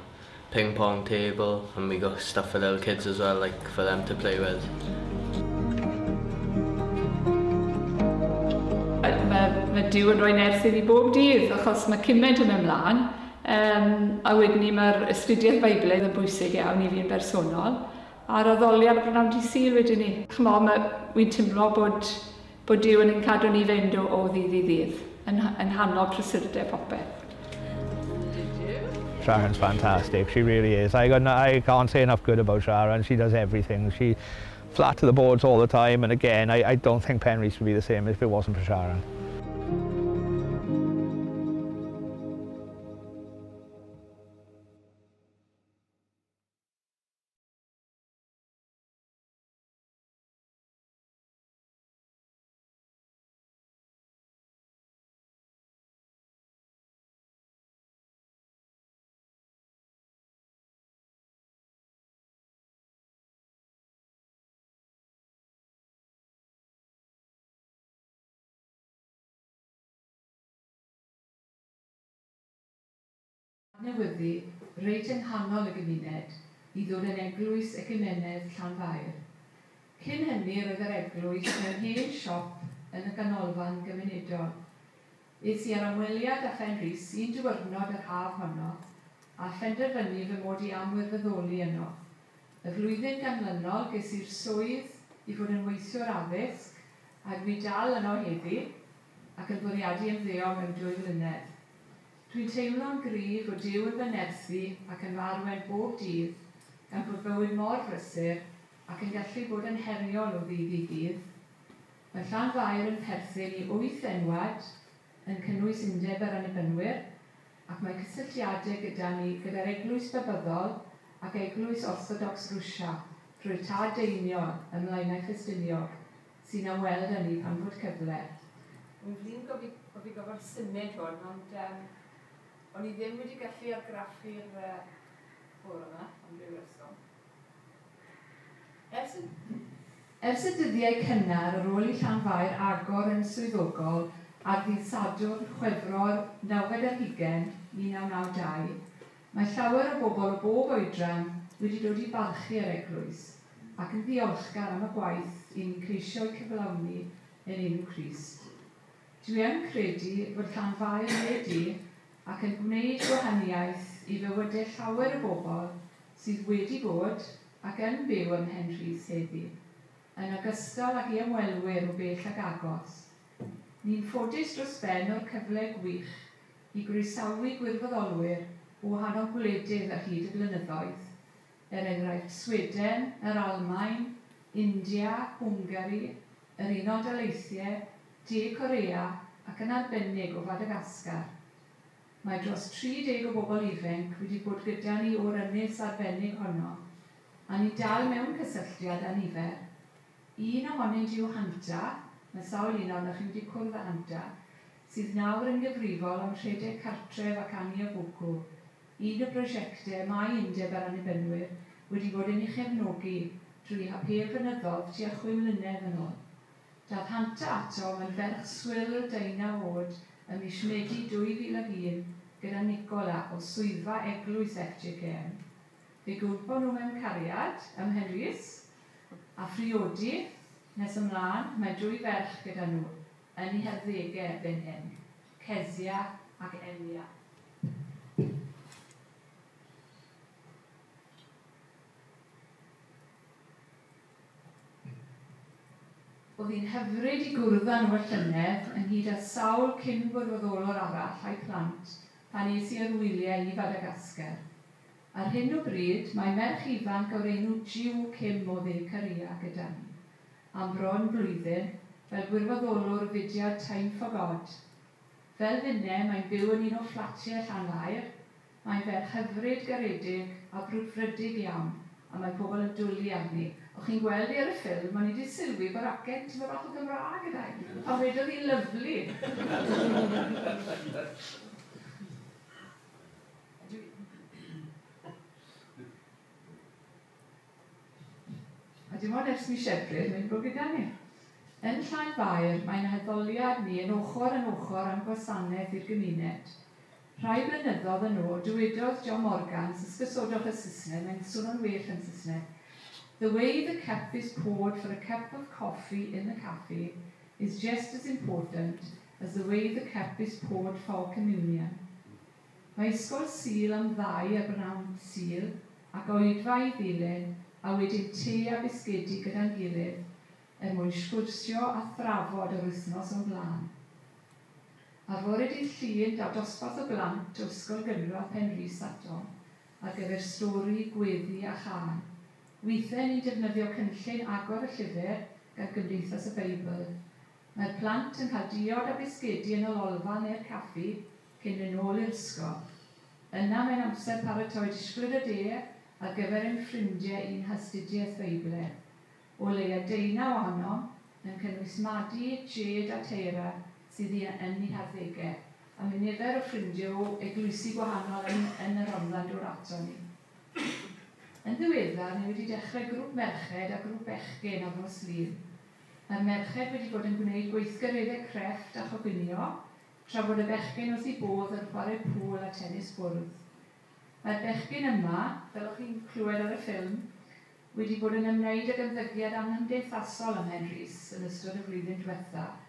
G: ping pong table, and we got stuff for little kids as well, for them to play with.
C: Mae Dyw yn rhoi nerth iddi bob dydd, achos mae cymaint yn ymlaen, a wedyn ni mae'r astudiaeth Beiblaidd yn bwysig iawn i fi'n bersonol, a'r addoliad y Brynawn Dydd Sul wedyn ni. Wy'n teimlo bod Dyw yn cadw ni fynd o ddydd i ddydd, yn hanol prysurdeb popeth.
E: Sharon's fantastic, she really is. I can't say enough good about Sharon, she does everything. She flat to the boards all the time, and again, I don't think Penrhys would be the same if it wasn't for Sharon.
C: Newyddu reit yng nghanol y gymuned i ddod yn eglwys ecumenedd Llanfair. Cyn hynny roedd yr eglwys mewn hen siop yn y ganolfan gymunedol. Es i ar ymweliad â Penrhys 1 diwrnod yr haf honno a phenderfynu fy mod i amwirfoddoli yno. Y flwyddyn ganlynol ges i'r swydd i fod yn weithiwr addysg a dwi dal yno heddi ac yn bwriadu ymddeol mewn 2 flynedd. Dwi'n teimlo'n gryf o Dyw yn fy nerthu ac yn farwen bob dydd gan bod bywyd mor brysur ac yn gallu bod yn heriol o ddydd i ddydd. Mae Llanfair yn perthyn i 8 enwad yn cynnwys Undeb yr Annibynwyr ac mae cysylltiadau gyda'r eglwys bebyddol ac eglwys Orthodox Rwsia drwy'r tad deiniol ym Mlaenau Ffestiniog sy'n ymweld â ni pan fod cyfle. Wy'n flin gofio symud hwn, ond o'n i ddim wedi gallu argraffu'r ffordd yma am ryw reswm. Ers y dyddiau cynnar ar ôl i Llanfair agor yn swyddogol ar ddydd Sadwrn Chwefror 9/20 1992, mae llawer o bobl o bob oedran wedi dod i barchu yr eglwys ac yn ddiolchgar am y gwaith i'n ceisio i cyflawni yn enw Crist. Dwi yn credu bod Llanfair wedi ac yn gwneud gwahaniaeth i fywydau llawer o bobl sydd wedi bod ac yn byw ym Penrhys heddi, yn ogystal ag i ymwelwyr o bell ag agos. Ni'n ffodus dros ben o'r cyfle gwych i groesawu gwirfoddolwyr o wahanol gwledydd ar hyd y blynyddoedd, enghraifft Sweden, yr Almaen, India, Hwngari, yr Unol Daleithiau, De Corea ac yn arbennig o Madagascar. Mae dros 30 o bobl ifanc wedi bod gyda ni o'r ynys arbennig honno, a ni dal mewn cysylltiad â nifer. Un ohonynt yw Hanta, mae sawl un o'n chi wedi cwrdd â Hanta, sydd nawr yn gyfrifol am rhedeg cartref ac Ani o Bwcw, un o brosiectau mae Undeb yr Annibynwyr wedi bod yn ei chefnogi drwy hapur fynyddodd tua 6 mlynedd yn ôl. Daeth Hanta ato mewn ferch swil 19 oed ym mis Medi 2001 gyda Nicola o swyddfa eglwys FGKM. Fe gwmpo nhw mewn cariad ym Penrhys a phriodi nes ymlaen mae 2 ferch gyda nhw yn eu harddegau erbyn hyn, Kezia ac Elia. Oedd hi'n hyfryd i gwrdd nhw y llynedd ynghyd â sawl cyn-gwirfoddolwr arall a'i plant pan es i ar wyliau i Madagascar. Ar hyn o bryd, mae merch ifanc o'r enw Jiw Kim o dde Caria gyda ni, am bron blwyddyn fel gwirfoddolwr fudiad Time for God. Fel finne, mae'n byw yn un o fflatiau Llanfair, mae'n ferch hyfryd garedig a brwdfrydig iawn, a mae pobl yn dwlu arni. O'ch chi'n gweld i ar y ffilm, o'n i wedi sylwi bod acen ti'n bach o Gymraeg gyda i. A wedodd hi'n lyflu. A dim ond ers mi Shebryd, mae'n bod gyda ni. Yn Llanfair, mae'n heddoliad ni yn ochr am gwasanaeth i'r gymuned. Rhai blynyddoedd yn ôl, dywedodd John Morgan, ysgysodwch y Saesneg, mae'n sôn yn well yn Saesneg. The way the cup is poured for a cup of coffee in the cafe is just as important as the way the cup is poured for communion. Mae ysgol Sul am ddau a bnawn Sul ac oedfa i ddilyn a wedyn te a bisgedi gyda'n gilydd mwyn sgwrsio a thrafod yr wythnos o'n blaen. Arfored i'r llun daw dosbarth o blant o ysgol gynradd Penrhys ato ar gyfer stori, gweddi a chan. Weithiau ni'n defnyddio cynllun agor y llyfr gan Gymdeithas y Beibl. Mae'r plant yn cael diod a bisgedi yn y lolfa neu'r caffi cyn mynd ôl i'r ysgol. Yna mae'n amser paratoi disgled y de ar gyfer ein ffrindiau i'n hastudiaeth Beiblau. O leia 19 ohonom yn cynnwys Madi, Jade a Teira sydd yn eu harddegau, a mae nifer o ffrindiau o eglwysi gwahanol yn yr omland o'r ato ni. Yn ddiweddar, ni wedi dechrau grŵp merched a grŵp bechgyn ar nos Lun. Mae'r merched wedi bod yn gwneud gweithgareddau crefft a choginio, tra bod y bechgyn wrth ei bodd yn chwarae pŵl a tennis bwrdd. Mae'r bechgyn yma, fel o'ch chi'n clywed ar y ffilm, wedi bod yn ymwneud ag ymddygiad anghymdeithasol ym Penrhys yn ystod y flwyddyn diwethaf,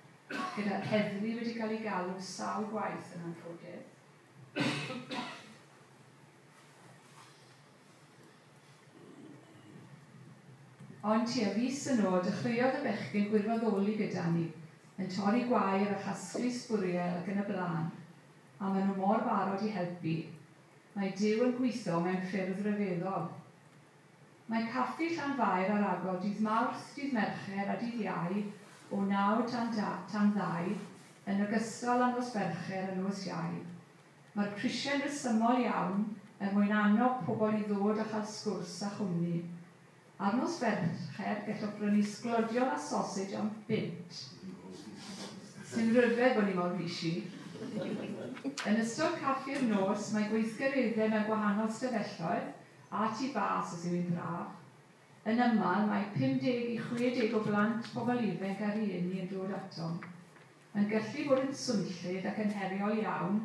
C: gyda'r heddlu wedi cael ei galw sawl gwaith yn anffodus. Ond tua fis yn ôl, dechreuodd y bechgyn gwirfoddoli gyda ni, yn torri gwair a chasglu sbwriel ac yn y blaen, a maen nhw mor barod i helpu. Mae Duw yn gweithio mewn ffyrdd ryfeddol. Mae caffi Llanfair ar agor dydd Mawrth, dydd Mercher a dydd Iau o 9 tan 2 yn ogystal â nos Fercher a nos Iau. Mae'r prisiau'n resymol iawn mwyn annog pobl i ddod a chael sgwrs a chwmni. Ar nos Fercher gallwch brynu sglodion a sausage am bint. Sy'n ryfedd bod ni mor fisi. Yn ystod caffi'r nos, mae gweithgareddau mewn gwahanol stafelloedd a tu fas os yw un braf. Yn ymal, mae 50 i 60 o blant pobl ifanc a rieni yn dod atom. Mae'n gallu bod yn swnllyd ac yn heriol iawn,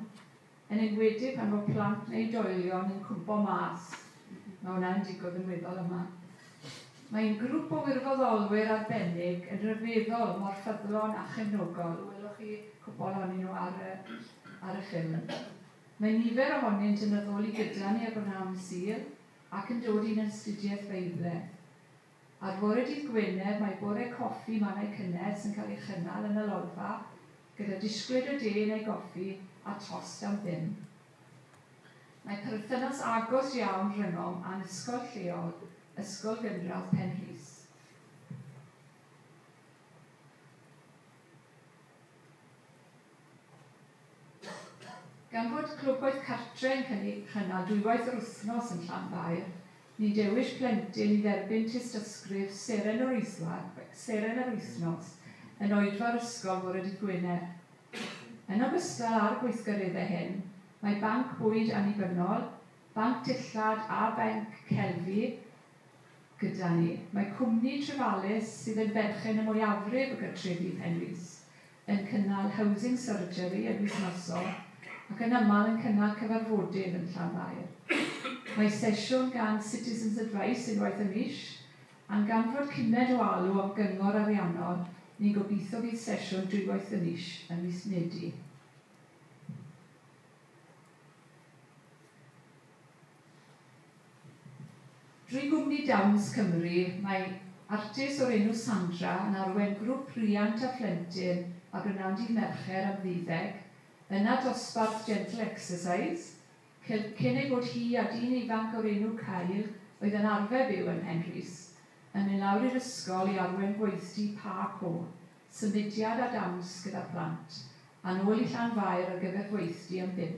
C: yn enwedig pan fod plant neu doelion yn cwmpo mas. Mae hwnna'n digwydd yn weddol yma. Mae'n grŵp o wirfoddolwyr arbennig yn ryfeddol mor ffyddlon a chefnogol. Welwch chi cwbl ohonyn nhw ar y ffilm. Mae nifer ohonynt yn addoli gyda ni ar bnawn Sul ac yn dod i'n astudiaeth Beiblau. Ar fore dydd Gwener mae bore coffi mannau cynnes yn cael ei chynnal yn y lolfa gyda disgled o de neu goffi a tost am ddim. Mae perthynas agos iawn rhyngom a'n ysgol lleol, ysgol gynradd Penrhys. Gan fod clwboedd cartre yn cynnal dwywaith yr wythnos yn Llanfair, ni dewis plentyn i dderbyn tystysgrif seren yr wythnos yn oedfa'r ysgol fore dydd Gwener. Yn ogystal â'r gweithgareddau hyn, mae banc bwyd annibynnol, banc dillad a banc celfi,
H: gyda ni. Mae cwmni trefalus sydd yn berchen y mwyafrif o gartrefi Penrhys yn cynnal housing surgery yn wythnosol ac yn aml yn cynnal cyfarfodydd yn Llanfair. Mae sesiwn gan Citizens Advice unwaith y mis, a'n ganfod cymed o alw am gyngor ariannol, ni'n gobeithio bydd sesiwn dwywaith y mis yn mis Medi. Drwy gwmni Dawns Cymru, mae artist o'r enw Sandra yn arwain grŵp rhiant a phlentyn a brynawn dydd Mercher am 12 yna dosbarth Gentle Exercise, cyn ei bod hi a dyn ifanc o'r enw Cael oedd yn arfer byw yn Penrhys, yn mynd lawr i'r ysgol i arwain gweithdy Park O, symudiad a dawns gyda plant, a nôl i Llanfair ar gyfer gweithdy am 5.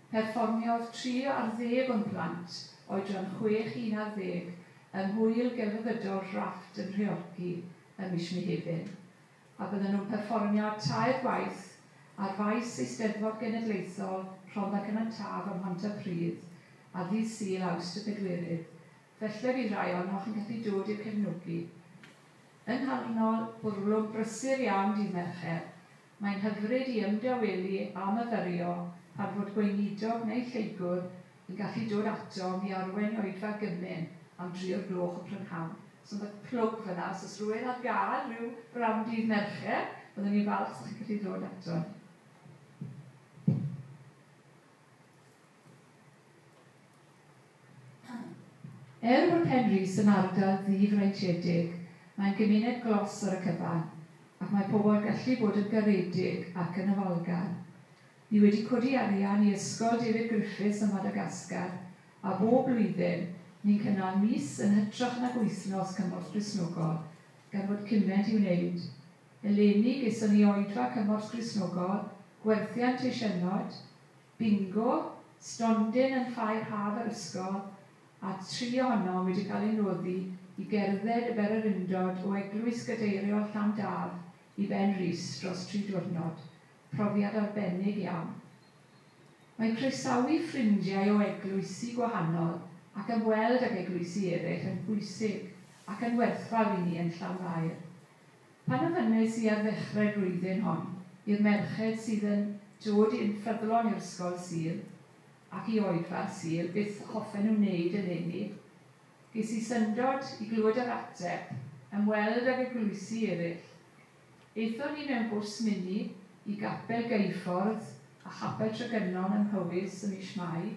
H: Perfformiodd 3 ar 10 o'n plant, oedran 6 ar 10, yng hwyl gelfyddydol Rafft yn Rheorci ym mis Mehefin, a bydden nhw'n perfformio 3 gwaith ar faes Eisteddfod Genedlaethol Rhondda Cynon-Taf ym Mhontypridd a ddydd Sul Awst y Bedwerydd. Felly bydd rai ohonoch yn gallu dod i'r cefnogi. Yn Harnol, bwrlwg brysur iawn dydd Mercher, mae'n hyfryd i ymdawelu a myfyrio pan fod gweinidog neu lleigwr yn gallu dod ato i arwain oedfa gymyn am 3 o'r gloch y prynhawn. So mae plwg fyna, os oes rhywun ar gael rhyw brawn dydd Mercher, byddwn ni'n falch os chi'n gallu dod ato. Bod Penrhys yn ardal ddifreintiedig, mae'n gymuned glos ar y cyfan, ac mae pobl gallu bod yn garedig ac yn ofalgar. Ni wedi codi arian i Ysgol David Griffiths ym Madagascar, a bob blwyddyn ni'n cynnal mis yn hytrach nag wythnos cymorth Gristnogol, gan fod cyment i'w wneud. Eleni gyson ni oedfa cymorth Gristnogol, gwerthiant eisenod, bingo, stondin yn ffair haf yr ysgol, a 3 ohonom wedi cael ei noddi i gerdded y Bererindod o eglwys gadeiriol Llandaf i Penrhys dros 3 diwrnod. Profiad arbennig iawn. Mae croesawu ffrindiau o eglwysi gwahanol ac ymweld ag eglwysi eraill yn bwysig ac yn werthfawr i ni yn Llanfair. Pan ymynnes i ar ddechrau'r blwyddyn hon i'r merched sydd yn dod i'n ffyddlon i'r ysgol Sul ac i oedfa'r Sul, beth hoffen nhw'n wneud eleni, ges i syndod i glywed yr ateb, ymweld ag eglwysi eraill. Eithon ni mewn bws mini i gapel Geifordd a chapel Tregennon ym Mhywys ym mis Mai,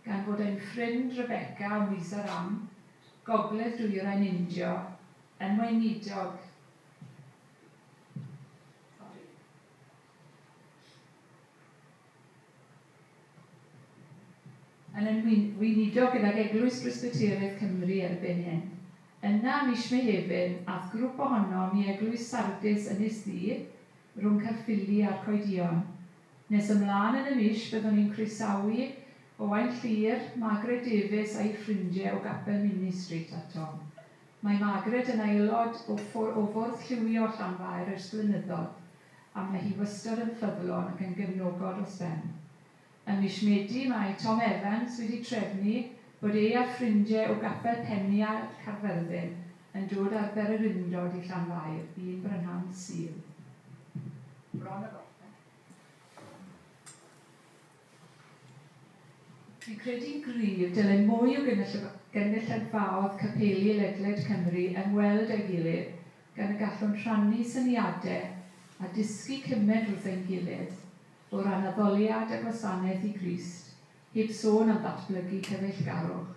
H: gan fod ein ffrind Rebecca o Mizoram, gogledd dwyrain Indio, yn weinidog. Yn weinidog gydag Eglwys Presbyteriaeth Cymru erbyn hyn. Yna mis Mehefin, ath grŵp ohonom i Eglwys Sardis Ynys Ddu, rhwng Caerffili a'r Coedion. Nes ymlaen yn y mis byddwn ni'n croesawu Owain Llyr, Margaret Davies a'i ffrindiau o gapel Ministry atom. Mae Margaret yn aelod o fwrdd lliwio Llanfair ers Blynyddol, a mae hi wastad yn ffyddlon ac yn gefnogol dros ben. Ym mis Medi mae Tom Evans wedi trefnu bod ei a ffrindiau o gapel Penia Carfyrddin yn dod ar Bererindod i Llanfair, un brynhawn Sul. Bron y gorffen. Fi'n credu'n gryf dylai mwy o gynulleidfaoedd capeli ledled Cymru yn weld ei gilydd gan y gallwn rhannu syniadau a dysgu cyment wrth ein gilydd o ran addoliad a gwasanaeth i Grist, heb sôn am ddatblygu cyfeillgarwch.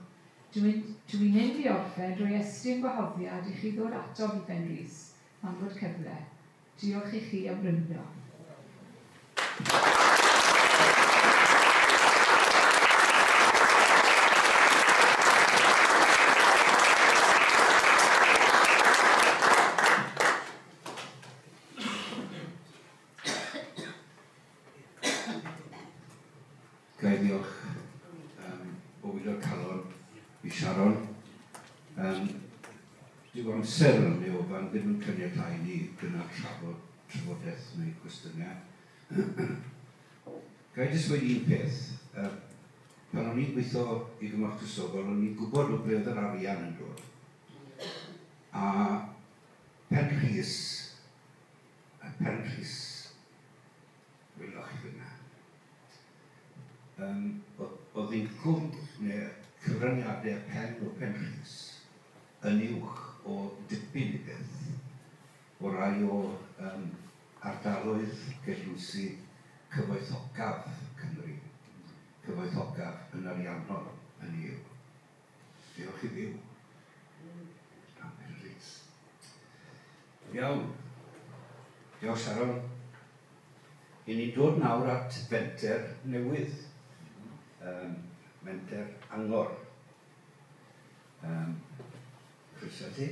H: Dwi'n mynd i orffen drwy estyn gwahoddiad i chi ddod ato i Penrhys am fod cyfle. Diolch i chi am wryndo.
B: Gai diolch o wylio'r calon i Sharon. Dyw amser yn mi ofan ddim yn caniatáu ni gyda trafodaeth neu cwestiynau. Gai jyst wedi un peth. Pan o'n i'n gweithio i gymorth Cristnogol, o'n i'n gwybod o ble oedd yr arian yn dod. A Penrhys, wyloch chi fyna. Oedd hi'n cwrdd neu cyfraniadau pen o Penrhys yn uwch o dipyn i beth o rai o ardaloedd eglwysi cyfoethocaf Cymru, cyfoethocaf yn ariannol yn i'w. Diolch i ddiw. Am Penrhys. Iawn. Diolch Sharon. I ni dod nawr at fenter newydd. Menter Angor. Croeso ti.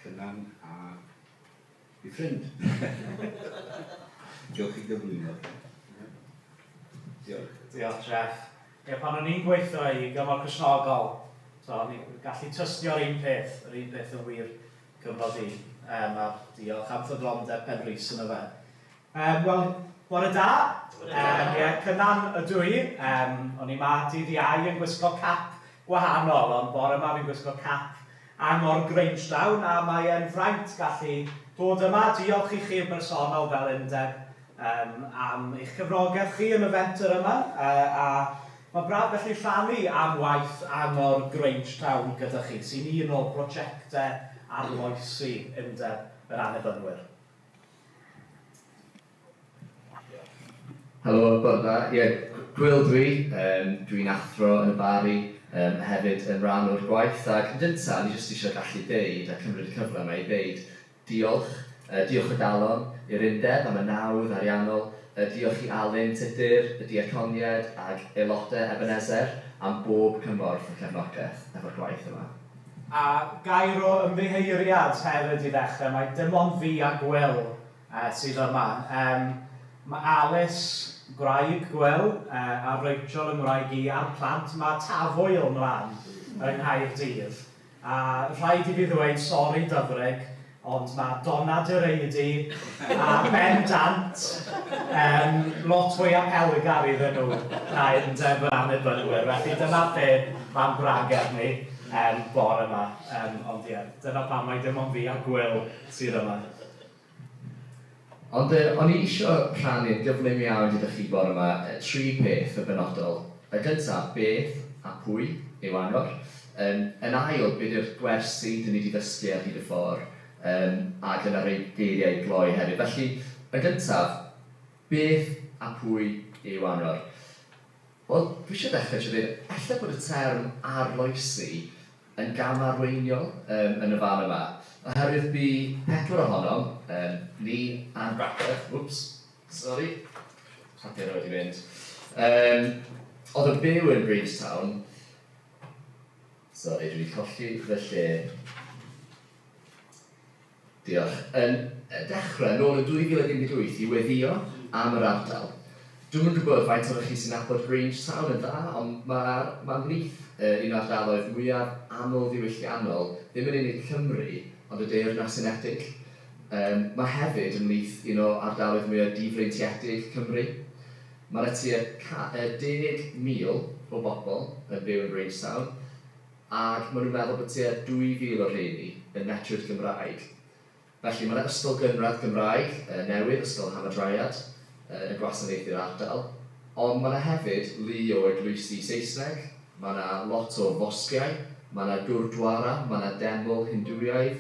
B: Cynan a fi ffrind. Diolch i gyflwyno. Diolch.
I: Diolch, Jeff. Pan o'n i'n gweithio i gymor Cresnogol, o'n i'n gallu tystio'r un peth yn wir cyfnod i. A diolch am ddod Undeb Penrhys yn y fe. Wel, bore da. Cynan ydw i. O'n i ma dydd Iau yn gwisgo cap gwahanol, ond bore yma fi'n gwisgo cap Angor Grangetown, a mae'n fraint gallu dod yma. Diolch i chi'r bersonol fel Undeb am eich cyfrogaeth chi yn y fenter yma. Mae braf felly rhannu am waith Angor Grangetown gyda chi, sy'n un o'r prosiectau arloesi Undeb yr Annibynwyr.
J: Helo, bod da. Gwyl dwi'n athro yn y bari, hefyd yn rhan o'r gwaith. Ac yn gyntaf, ni jyst eisiau gallu deud a cymryd y cyfle yma i ddeud diolch. Diolch o galon i'r Undeb am y nawdd ariannol. Diolch i Alun Tudur, y diaconiad ac aelodau Efailisaf am bob cymorth y cefnogaeth efo'r gwaith yma.
I: A gair o ymddiheiriad hefyd i ddechrau, mae dim ond fi a Gwyl sydd yma. Mae Alice, gwraig Gwyl, a Rachel yn gwraig i a'r plant, mae Tafwyl ymlaen yng Nghaerdydd. A rhaid i fi ddweud sori dyfrig, ond mae Donna Dyreidi a Ben Dant lot fwy apelgar iddyn nhw na Undeb yr Annibynwyr. Felly dyna be mae'n brager ni bore yma. Ond ie, dyna pam mae dim ond fi a Gwyl sydd yma.
J: Ond o'n i eisiau rhannu'n gyflym iawn gyda chi bore yma 3 peth y benodol. Y gyntaf, beth a pwy yw Angor. Yn ail, beth yw'r gwersi dyn ni wedi ddysgu ar hyd y ffordd. Ac yna rhoi geiriau gloi hefyd. Felly, yn gyntaf, beth a pwy yw Angor? Wel, dwi eisiau dechrau eisiau dweud, efallai bod y term arloesi yn gamarweiniol yn y fan yma. Oherwydd bu 4 ohonom, ni a'n bracach, papur wedi mynd, oedd yn byw yn Grangetown. Dwi wedi colli fy lle. Diolch. Yn dechrau, nôl yn 2018 i weddio am yr ardal. Dwi'n yn gwybod faint o'r chi sy'n nabod Grangetown yn dda, ond mae'n nyth un o'r ardaloedd mwyaf aml ddiwylliannol, ddim yn unig Cymru, ond y Deyrnas Unedig. Mae hefyd yn nyth un o'r ardaloedd mwyaf difreintiedig Cymru. Mae'na tua 10,000 o bobl yn byw yn Grangetown, ac maen nhw'n meddwl bod tua 2,000 o rheini yn metrwyd Gymraeg. Felly mae'na ysgol gynradd Gymraeg newydd, ysgol Hamadryad, yn y gwasanaethu'r ardal, ond mae'na hefyd lu o eglwysi Saesneg, mae'na lot o fosgiau, mae'na gwrdwara, mae'na deml Hindwaidd,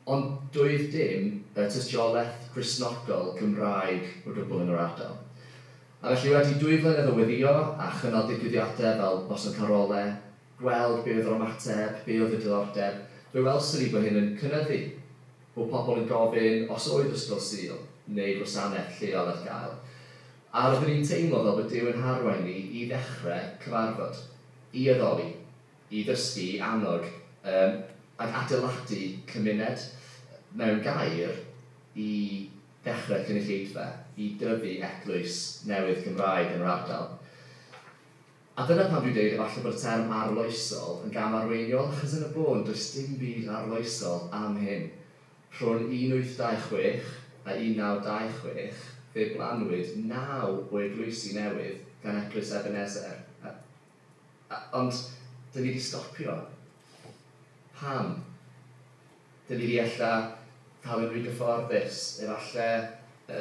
J: ond doedd dim y tystiolaeth Cristnogol Gymraeg o gwbl yn yr ardal. A felly wedi 2 flynedd o weddio a chynnal digwyddiadau fel Noson Carolau, gweld be oedd yr ymateb, be oedd y diddordeb, fe welson ni bod hyn yn cynyddu, bod pobl yn gofyn os oedd ysgol Sul neu gwasanaeth lleol ar gael. A roeddwn ni'n teimlo fel bod Duw yn harwain ni i ddechrau cyfarfod, i addoli, i ddysgu, i annog, ac adeiladu cymuned mewn gair i ddechrau cynulleidfa, i dyfu eglwys newydd Gymraeg yn yr ardal. A dyna pan dwi'n dweud efallai bod y term arloesol yn gamarweiniol, achos yn y bôn does dim byd arloesol am hyn. Rhwng 1826 a 1926, fe blanwyd 9 o eglwysi newydd gan eglwys Efailisaf. Ond, dyn ni wedi stopio. Pam? Dyn ni ella cael yn rhy gyfforddus, efallai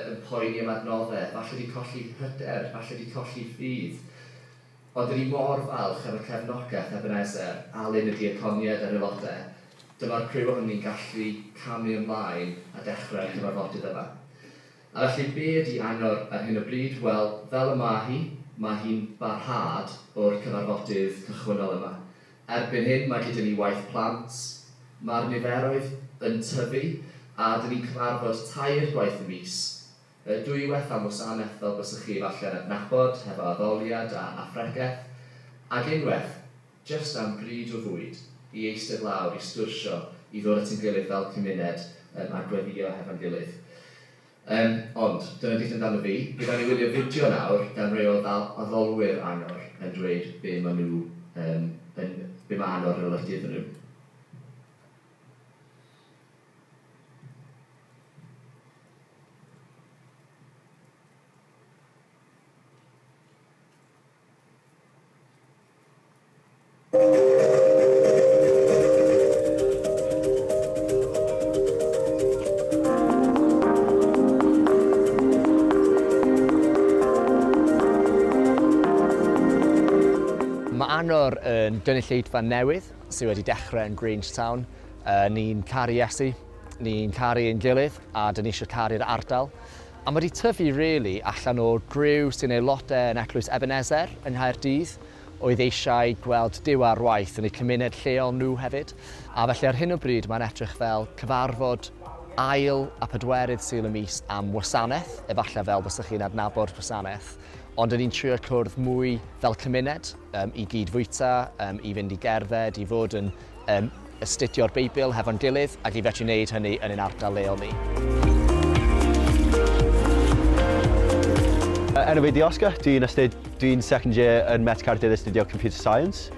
J: yn poeni am adnoddau, falle di colli hyder, falle di colli ffydd. Ond dyn ni mor falch am y cefnogaeth Ebenezer, Alun y diaconiad a'r aelodau. Dyma'r criw o'n ni'n gallu camu ymlaen a dechrau'r cyfarfodydd yma. A felly be ydi Angor ar hyn o bryd? Wel, fel y mae hi'n barhad o'r cyfarfodydd cychwynnol yma. Erbyn hyn mae gyda ni waith plant, mae'r niferoedd yn tyfu, a dyn ni'n cyfarfod 3 gwaith y mis. Dwywaith am wasanaeth fel bysych chi falle yn adnabod, hefo addoliad a phregeth, ac unwaith, jyst am bryd o fwyd, i eistedd lawr, i sgwrsio, i ddod at ein gilydd fel cymuned a gweddio hefo'n gilydd. Ond, dyna di'n amdano fi. Byddwn ni wylio fideo nawr gan rhai o addolwyr Angor yn dweud be mae Angor yn olygu iddyn nhw.
K: Mae Angor yn gynulleidfa newydd sydd wedi dechrau yn Grangetown. Ni'n caru Iesu, ni'n caru ein gilydd a dyn ni eisiau caru'r ardal. A mae wedi tyfu really allan o griw sy'n ei lodau yn eglwys Ebenezer yn Nghaerdydd, oedd eisiau gweld Duw ar waith yn eu cymuned lleol nhw hefyd. A felly ar hyn o bryd mae'n edrych fel cyfarfod ail a 4 sul y mis am wasanaeth, efallai fel bysych chi'n adnabod wasanaeth. Ond ni'n trio cwrdd mwy fel cymuned, i gydfwyta, i fynd i gerdded, i fod yn astudio'r Beibl hefo'n gilydd ac i fedru wneud hynny yn ein ardal leol ni.
L: Enw fi di Oscar, dwi'n second year yn Met Caerdydd astudio Computer Science.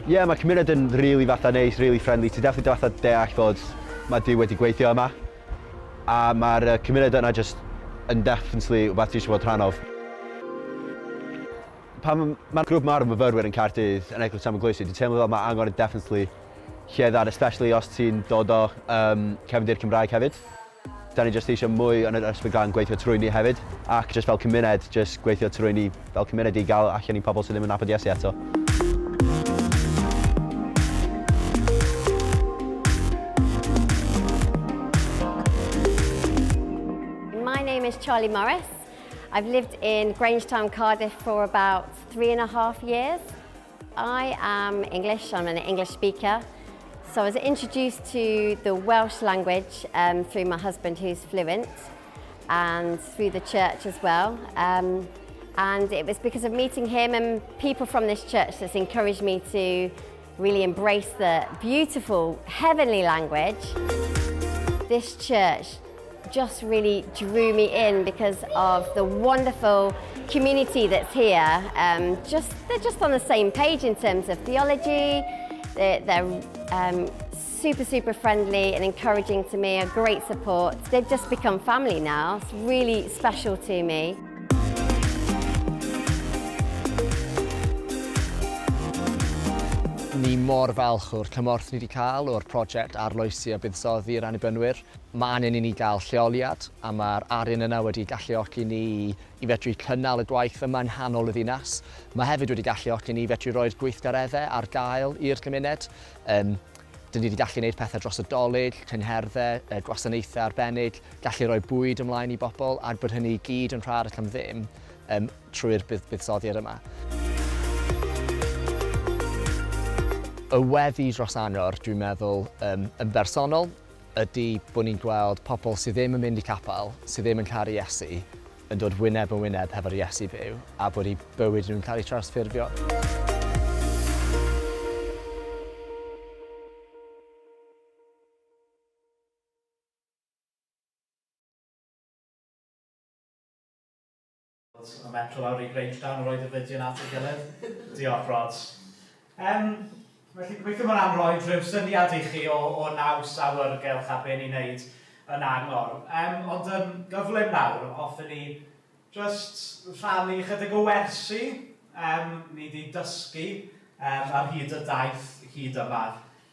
L: Mae cymuned yn really fatha neis, really friendly. Ti'n definitely fatha deall fod mae Duw wedi gweithio yma. A mae'r cymuned yna just yn definitely wbeth dwi eisiau bod rhan of. Pan mae'r grŵp mawr o myfyrwyr yn Caerdydd yn eglwys am eglwysi, dwi'n teimlo fel mae Angor yn definitely lle dda, especially os ti'n dod o cefndir Cymraeg hefyd. Da ni jyst eisiau mwy yn yr ysbrydlan gweithio trwy ni hefyd, ac jyst fel cymuned, jyst gweithio trwy ni fel cymuned i gael allan i pobl sydd ddim yn nabod Iesu eto.
M: My name is Charlie Morris. I've lived in Grangetown, Cardiff for about 3.5 years. I am English, I'm an English speaker. So I was introduced to the Welsh language through my husband who's fluent and through the church as well. And it was because of meeting him and people from this church that's encouraged me to really embrace the beautiful heavenly language. This church just really drew me in because of the wonderful community that's here. They're just on the same page in terms of theology. They're super friendly and encouraging to me, a great support. They've just become family now. It's really special to me.
K: Ni mor falch o'r cymorth ni wedi cael o'r prosiect arloesi a buddsoddi'r annibynwyr. Mae angen i ni gael lleoliad a mae'r arian yna wedi galluogi ni i fedru cynnal y gwaith yma yn nghanol y ddinas. Mae hefyd wedi galluogi ni i fedru roi'r gweithgareddau ar gael i'r gymuned. Dyn ni wedi gallu gwneud pethau dros y dolyg, cynherddau, gwasanaethau arbennig, gallu rhoi bwyd ymlaen i bobl a bod hynny i gyd yn rhad ac am ddim trwy'r buddsoddiad yma. Y weddi dros Angor, dwi'n meddwl, yn bersonol, ydy bod ni'n gweld pobl sydd ddim yn mynd i capel, sydd ddim yn caru Iesu, yn dod wyneb yn wyneb hefo'r Iesu byw, a bod eu bywyd nhw'n cael eu trawsffurfio.
I: Y metro lawr i Grangetown yn roed y fideo at ei gilydd. Diolch, Rods. Felly gobeithio mae'n amroi rhyw syniad i chi o naws awyrgelch a be ni'n neud yn Angor. Ond yn gyflym nawr, hoffwn ni just rhannu chydig o wersi ni wedi dysgu ar hyd y daith hyd yma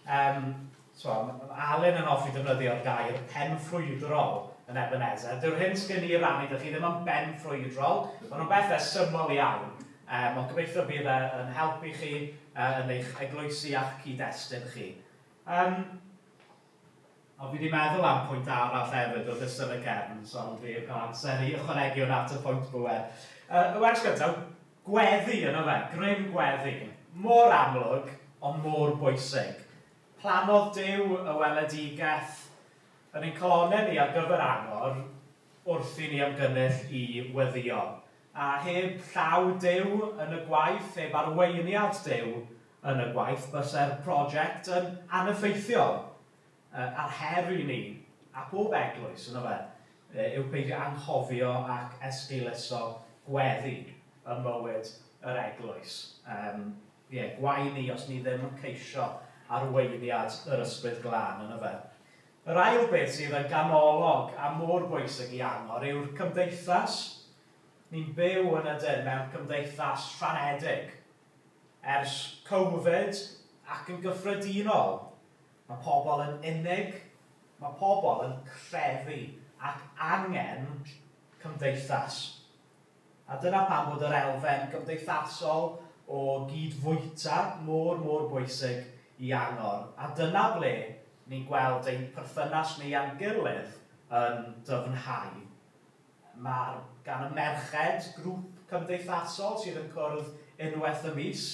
I: Alun yn offi defnyddio'r gair penffrwydrol yn Ebenezer. Dyw'r hyn sgyn i rannu, dych chi ddim yn benffrwydrol, maen nhw'n bethau syml iawn. Ond gobeithio bydd yn helpu chi yn eich eglwysi a'ch cyd-destun chi. Ond fi wedi meddwl am pwynt arall hefyd o ddysyn y cefn, so fi wedi cael amser i ychwanegu hwnna at y pwynt bwyd. Y wers gyntaf, gweddi yno fe, grym gweddi. Mor amlwg, ond mor bwysig. Planodd Duw y weledigaeth yn ein colonau ni ar gyfer Angor wrth i ni ymgynnull i weddio. A heb llaw Duw yn y gwaith, heb arweiniad Duw yn y gwaith, bysa'r prosiect yn aneffeithiol. A'r her i ni, a bob eglwys yno fe, yw peidio anghofio ac esgiluso gweddi y mywyd yr eglwys. Gwai ni os ni ddim yn ceisio arweiniad yr ysbryd glân yno fe. Yr ail beth sydd yn ganolog a mor bwysig i Angor yw'r cymdeithas. Ni'n byw yn ydyn mewn cymdeithas rhanedig. Ers Covid ac yn gyffredinol, mae pobl yn unig, mae pobl yn crefu ac angen cymdeithas. A dyna pam bod yr elfen cymdeithasol o gydfwyta mor bwysig i Angor. A dyna ble ni'n gweld ein perthynas ni a'n gilydd yn dyfnhau. Mae gan y merched grŵp cymdeithasol sydd yn cwrdd unwaith y mis.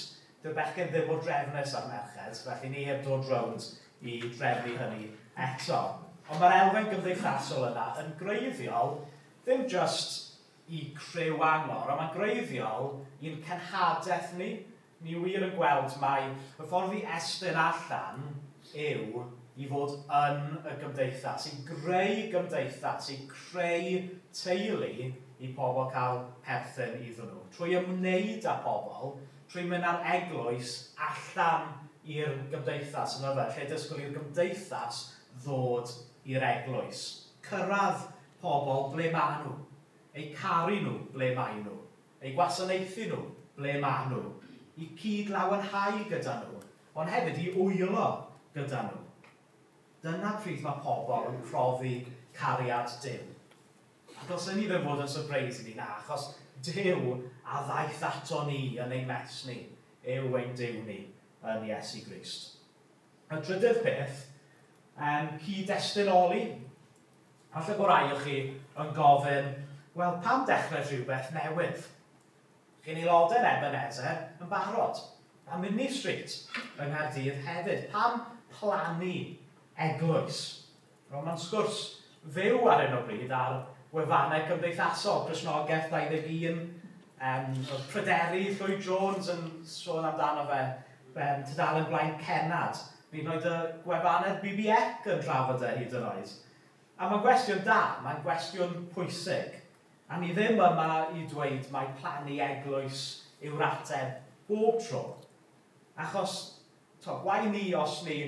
I: Dy'r bechgyn ddim o drefnus ar merched, felly ni heb dod rownd i drefnu hynny eto. Ond mae'r elfen gymdeithasol yna yn greiddiol, ddim just i criw Angor, ond mae'n greiddiol i'n cenhadaeth ni. Ni wir yn gweld mai y ffordd i estyn allan yw i fod yn y gymdeithas, i greu gymdeithas, i creu teulu i pobl cael perthyn iddyn nhw. Trwy ymwneud â pobl, trwy mynd ar eglwys allan i'r gymdeithas yna fe, lle dysgwyl i'r gymdeithas ddod i'r eglwys. Cyrraedd pobl ble maen nhw, eu caru nhw ble maen nhw, eu gwasanaethu nhw ble maen nhw, i cyd-lawenhau gyda nhw, ond hefyd i wylo gyda nhw. Dyna pryd mae pobl yn profi cariad Duw. A dylsen ni ddim fod yn surprise i ni na, achos Duw a ddaeth ato ni yn ein mes ni, yw ein Duw ni yn Iesu Grist. Y drydydd peth, cyd-destynoli. Falle bod rai o chi yn gofyn, wel, pam dechrau rhywbeth newydd? Chi'n aelodau'n Ebenezer yn barod. Pam Mini Street yng Nghaerdydd hefyd. Pam plannu eglwys? Mae'n sgwrs fyw ar hyn o bryd ar wefannau cymdeithasol, Cristnogaeth 21, Pryderu, Llwyd Jones yn sôn amdano fe, tudalen blaen Cenad. Mi'n oed y gwefannau BBX yn trafod hyd yn oed. A mae'n gwestiwn da, mae'n gwestiwn pwysig. A ni ddim yma i dweud mae plannu eglwys yw'r ateb bob tro. Achos, gwai ni os ni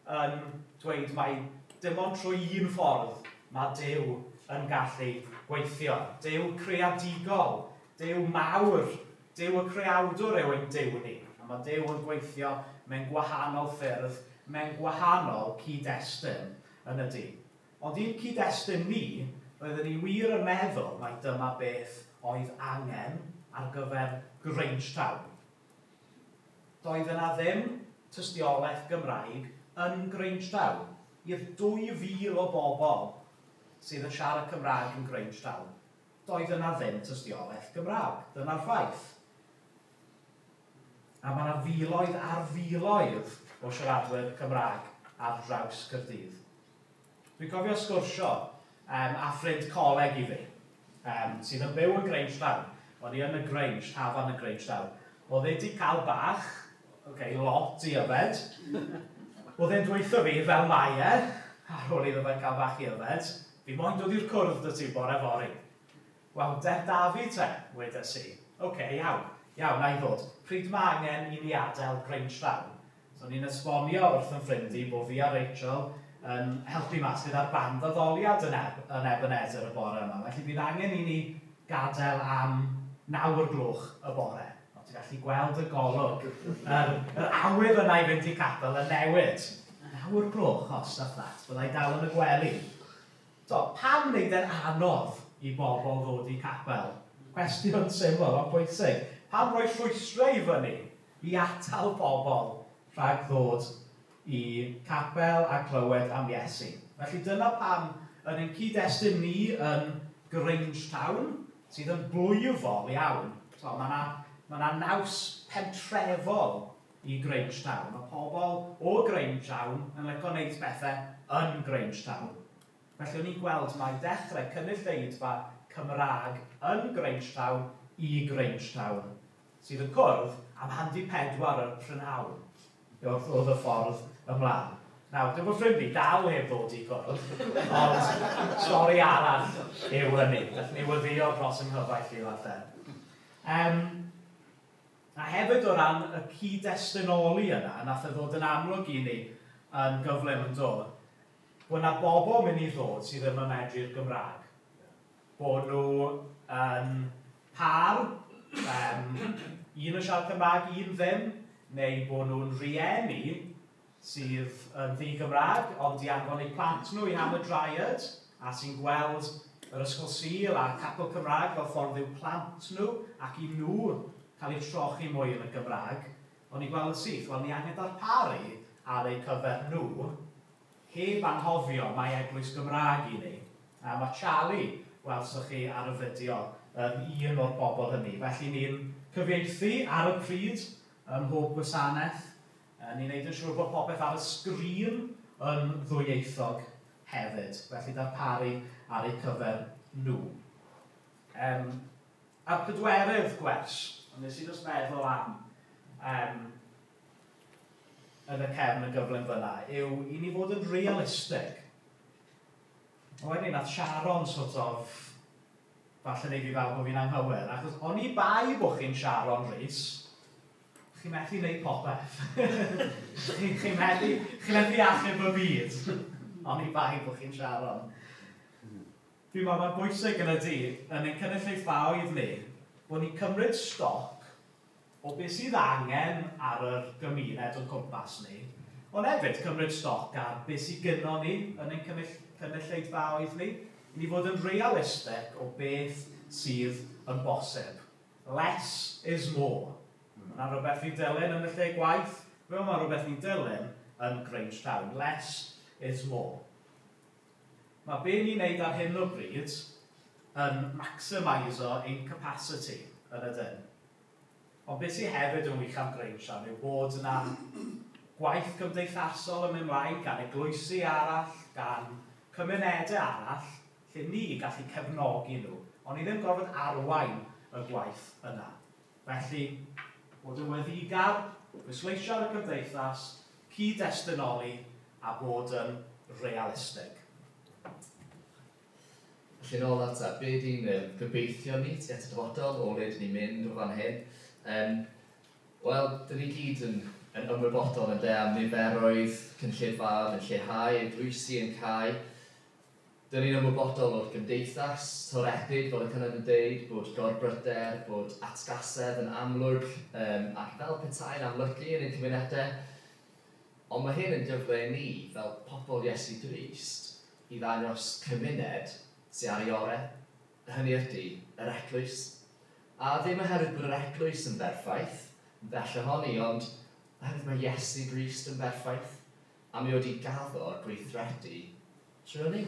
I: yn dweud mai dim ond trwy un ffordd mae Duw yn gallu gweithio. Duw creadigol, Duw mawr, Duw y creawdwr yw ein Duw ni. A mae Duw yn gweithio mewn gwahanol ffyrdd, mewn gwahanol cyd-destun yn y dydd. Ond un cyd-destun ni, roedden ni wir yn meddwl mai dyma beth oedd angen ar gyfer Grangetown. Doedd yna ddim tystiolaeth Gymraeg yn Grangetown. I'r 2,000 o bobl sydd yn siarad Cymraeg yn Grangetown, doedd yna ddim tystiolaeth Gymraeg. Dyna'r ffaith. A mae yna filoedd ar filoedd o siaradwyr Cymraeg ar draws Caerdydd. Dwi'n cofio sgwrsio a ffrind coleg i fi, sydd yn byw yn Grangetown. O'n i yn y Grange, hafan y Grangetown. Oedd e wedi cael bach, lot i yfed. Oedd e'n dweithio fi fel mae e, ar ôl iddo fe cael bach i yfed, fi moyn dod i'r cwrdd dy ti bore fori. Wel, David te, wedes i. Iawn, na i ddod. Pryd mae angen i ni adael Grangetown. So ni'n esbonio wrth yn ffrindi bod fi a Rachel yn helpu mas gyda'r band addoliad yn Ebenezer y bore yma. Felly bydd angen i ni gadael am 9 o'r gloch y bore. Ti'n gallu gweld y golwg. Yr awydd yna i fynd i capel yn newid awr gloch, o, stuff that, byddai dal yn y gwely. So, pam wneud e'n anodd i bobl ddod i capel? Cwestiwn syml, ond bwysig. Pam roi llwystrau i fyny i atal bobl rhag ddod i capel a clywed am Iesu? Felly dyna pam yn ein cyd-destun ni yn Grangetown, sydd yn blwyfol iawn. So, mae yna naws pentrefol i Grangetown. Mae pobl o Grangetown yn licio gwneud bethau yn Grangetown. Felly o'n i'n gweld mai dechrau cynulleidfa Cymraeg yn Grangetown i Grangetown, sydd yn cwrdd am handi 4 y prynawn wrth oedd y ffordd ymlaen. Nawr, dim ond ffrind fi dal heb ddod i gwrdd, ond stori arall yw hynny. Gallwn ni weddio dros yng nghyfaill i ddarllen. A hefyd o ran y cyd-destynoli yna, nath e ddod yn amlwg i ni yn gyflym yn dod, bod yna bobl mynd i ddod sydd ddim yn medru'r Gymraeg. Bod nhw yn par, un yn siarad Cymraeg, un ddim, neu bod nhw'n rieni sydd yn ddi-Gymraeg, ond di anfon eu plant nhw i ham y draiad, a sy'n gweld yr ysgol Sul a capel Cymraeg fel ffordd i'w plant nhw, ac i nhw cael eu trochi mwy yn y Gymraeg. Ond i gweld yn syth, wel ni angen darparu ar eu cyfer nhw, heb anghofio mae eglwys Gymraeg i ni. A mae Charlie, welswch chi ar y fideo, yn un o'r bobl hynny. Felly ni'n cyfieithu ar y pryd ym mhob gwasanaeth. Ni'n neud yn siŵr bod popeth ar y sgrin yn ddwyieithog hefyd. Felly darparu ar eu cyfer nhw. A'r pedwerydd gwers, nes i just meddwl am yn y cefn y gyflym fyna, yw i ni fod yn realistig. Wedyn nath Sharon sort of, falle neud fi fel bod fi'n anghywir, achos o'n i bai bod chi'n Sharon Rhys, chi'n methu wneud popeth. chi'n methu achub y byd, o'n i bai bod chi'n Sharon. Dwi'n meddwl mae'n bwysig yn y dydd, yn ein cynulleidfaoedd ni, bod ni'n cymryd stoc o beth sydd angen ar y gymuned o'n cwmpas ni, ond hefyd cymryd stoc ar beth sydd gynno ni yn ein cynulleidfaoedd ni, i ni fod yn realistig o beth sydd yn bosib. Less is more. Mae'n rhywbeth fi'n dilyn yn y lle gwaith, fel mae'n rhywbeth fi'n dilyn yn Grangetown. Less is more. Mae be ni'n neud ar hyn o bryd yn maximiso ein capacity yn y dyn. Ond beth sydd hefyd yn wych am Grangetown yw bod yna gwaith cymdeithasol yn mynd mlaen gan eglwysi arall, gan cymunedau arall, lle ni gallu cefnogi nhw, ond ni ddim gorfod arwain y gwaith yna. Felly, bod yn weddigar, bwysleisio ar y cymdeithas, cyd-destynoli a bod yn realistig.
J: Felly nôl ata, be di'n gobeithio ni tu at y dyfodol o le dyn ni'n mynd o fan hyn? Wel, dyn ni gyd yn ymwybodol yn am niferoedd cynllunfawr yn lleihau, eglwysi yn cau. Dyn ni'n ymwybodol o'r gymdeithas toredig, fel y cynnyd yn deud, bod gorbryder, bod atgasedd yn amlwg, ac fel petai'n amlygu yn ein cymunedau. Ond mae hyn yn gyfle ni, fel pobl Iesu Grist, i ddangos cymuned sy'n ar ei orau. Hynny ydy, yr eglwys. A ddim oherwydd bod yr eglwys yn berffaith, yn bell ohoni, ond oherwydd mae Iesu Grist yn berffaith, a mi wedi gaddo'r gweithredu trwy ni.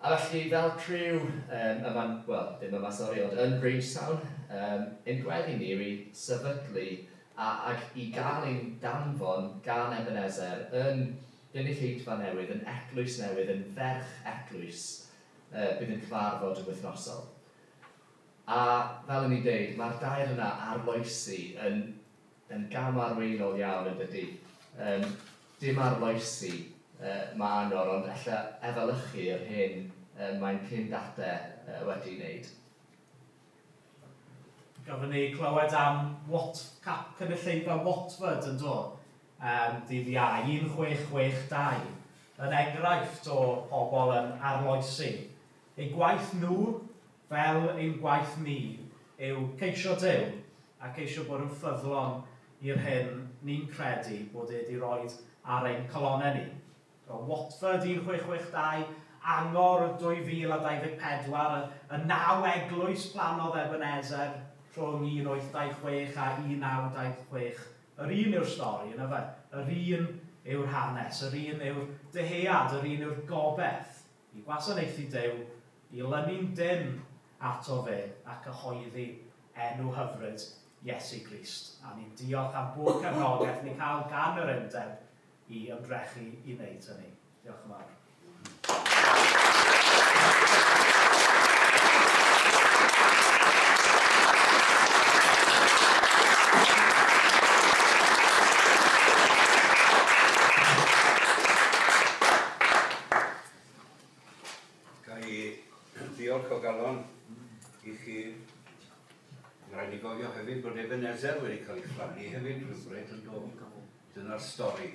J: A felly, fel criw, ddim yma, sori, ond yn Grangetown, ein gweddi ni yw i sefydlu ac i gael ein danfon gan Ebenezer yn gynulleidfa newydd, yn eglwys newydd, yn ferch eglwys bydd yn cyfarfod yn wythnosol. A fel yn ei dweud, mae'r dair yna arloesi yn gam arweinol iawn yn dydy. Dim arloesi mae Angor, ond efelychu yr hyn mae'n cyndatau wedi wneud.
I: Gafon ni clywed am cynulleidfa Watford yn dod, dydd Iau, 1662, yn enghraifft o pobl yn arloesi. Eu gwaith nhw, fel ein gwaith ni, yw ceisio Duw, a ceisio bod yn ffyddlon i'r hyn ni'n credu bod wedi rhoi ar ein colonnau ni. Watford 1662, Angor 2024, y 9 eglwys planodd Ebenezer rhwng 1826 a 1926. Yr un yw'r stori, yna fe. Yr un yw'r hanes, yr un yw'r deheuad, yr un yw'r gobeith i gwasanaethu Duw, i lynu'n dyn ato fe a cyhoeddi enw hyfryd Iesu Grist. A ni'n diolch am bob cefnogaeth ni'n cael gan yr Undeb i ymdrechu i wneud hynny. Diolch yn fawr.
B: Diolch o galon i chi. Rhaid ni gofio hefyd bod Ebenezer wedi cael ei chlannu hefyd rhywbryd yn dod. Dyna'r stori.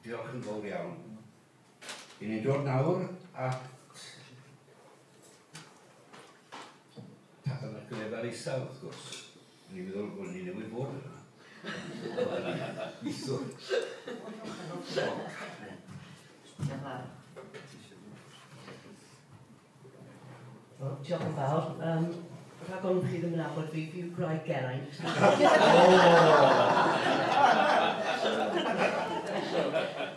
B: Diolch yn fawr iawn. I ni'n dod nawr at Tabernacl Efailisaf, wrth gwrs. Ni'n meddwl bod ni newydd fod yna. Eithwr.
N: Diolch yn fawr. Rhag ond chi ddim yn abod fi yw gwraig Geraint.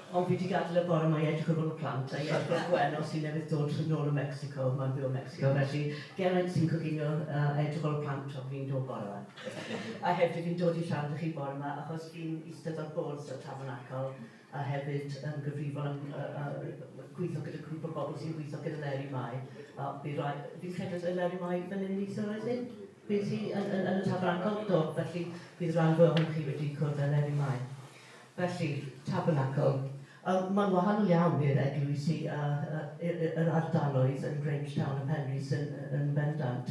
N: Ond fi wedi gadael y bore mae edrych ar ôl y plant a Iedgar Gweno sy'n newydd dod nôl o Mexico, mae'n byw o Mexico, felly Geraint sy'n coginio edrych ar ôl y plant o fi'n dod bore yma. A hefyd fi'n dod i siarad â chi bore yma achos fi'n eistedd ar bwrdd y Tabernacl a hefyd yn gyfrifol yn gweithio gyda grŵp o bobl sy'n gweithio gyda Leri Mai. Fi'n credu y Leri Mai fan hyn neithio roedd hyn? Bydd hi yn y Tabernacl? Do, felly bydd rhan fwy ohonyn chi wedi cwrdd â Leri Mai. Felly, Tabernacl. Mae'n wahanol iawn i'r eglwysi yr ardaloedd yn Grangetown a Penrhys yn bendant.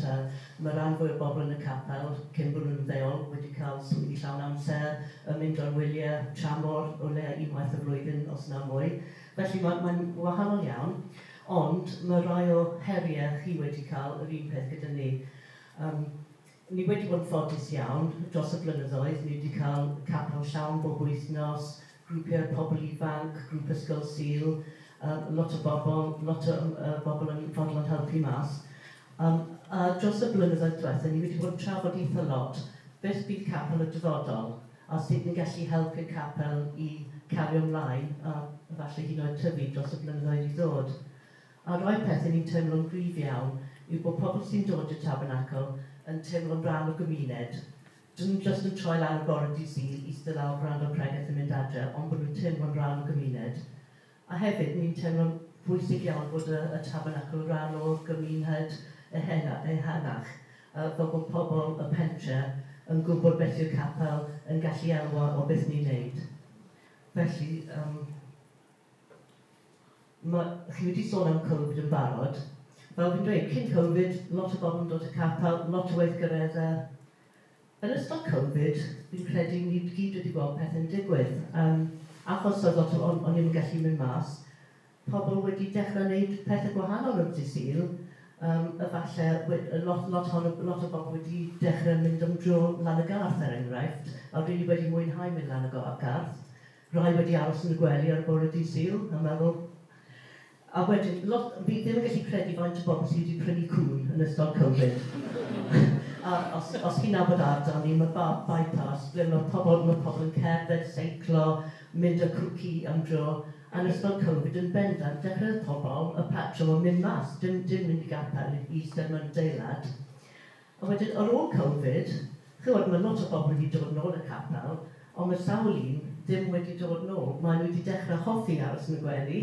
N: Mae rhan fwy o bobl yn y capel cyn bod nhw'n ddewol wedi cael swyddi llawn amser, yn mynd o'r wyliau tramor o le unwaith y flwyddyn os na mwy. Felly mae'n wahanol iawn, ond mae rai o heriau chi wedi cael yr un peth gyda ni. Ni wedi bod yn ffodus iawn dros y blynyddoedd. Ni wedi cael capel llawn bob wythnos, grwpiau pobl ifanc, grŵp ysgol Sul, lot o bobl yn fodlon helpu mas. A dros y blynyddoedd diwethaf, ni wedi bod yn trafod eitha lot beth bydd capel y dyfodol, a sut ni'n gallu helpu'r capel i cario ymlaen, a falle hyd yn oed tyfu dros y blynyddoedd i ddod. A rhoi pethau ni'n teimlo'n gryf iawn yw bod pobl sy'n dod i'r Tabernacl yn teimlo'n rhan o gymuned. Dyn nhw'n yn troi lan y bore dydd Sul, eistedd lawr gwrando pregeth yn mynd adre, ond bod nhw'n teimlo'n rhan o gymuned. A hefyd, ni'n teimlo'n bwysig iawn bod y Tabernacl rhan o gymuned ehangach, fel bod pobl y pentre yn gwybod beth yw'r capel yn gallu elwa o beth ni'n neud. Felly, chi wedi sôn am Covid yn barod. Fel fi'n dweud, cyn Covid, lot o bobl yn dod y capel, lot o weithgareddau. Yn ystod Covid, fi'n credu ni gyd wedi gweld pethau'n digwydd. Achos oedd lot o'n i'n gallu mynd mas, pobl wedi dechrau gwneud pethau gwahanol o'r dydd Sul. Efallai lot o bobl wedi dechrau mynd am dro lan y garth er enghraifft, a rili wedi mwynhau mynd lan y garth. Rai wedi aros yn y gwely ar y bore dydd Sul, a meddwl. A wedyn, fi ddim yn gallu credu faint o bobl sydd wedi prynu cwn yn ystod Covid. Os chi'n nabod ardal ni, mae bypass, ble mae pobl yn cerdded, seiclo, mynd â cwci am dro. A yn ystod Covid yn bendant, dechrau'r pobl, y patrwm yn mynd mas, dim mynd i gapel i eistedd mewn deilad. A wedyn, ar ôl Covid, chywod, mae lot o bobl wedi dod nôl y capel, ond mae sawl un ddim wedi dod nôl. Maen nhw wedi dechrau hoffi aros yn y gwely,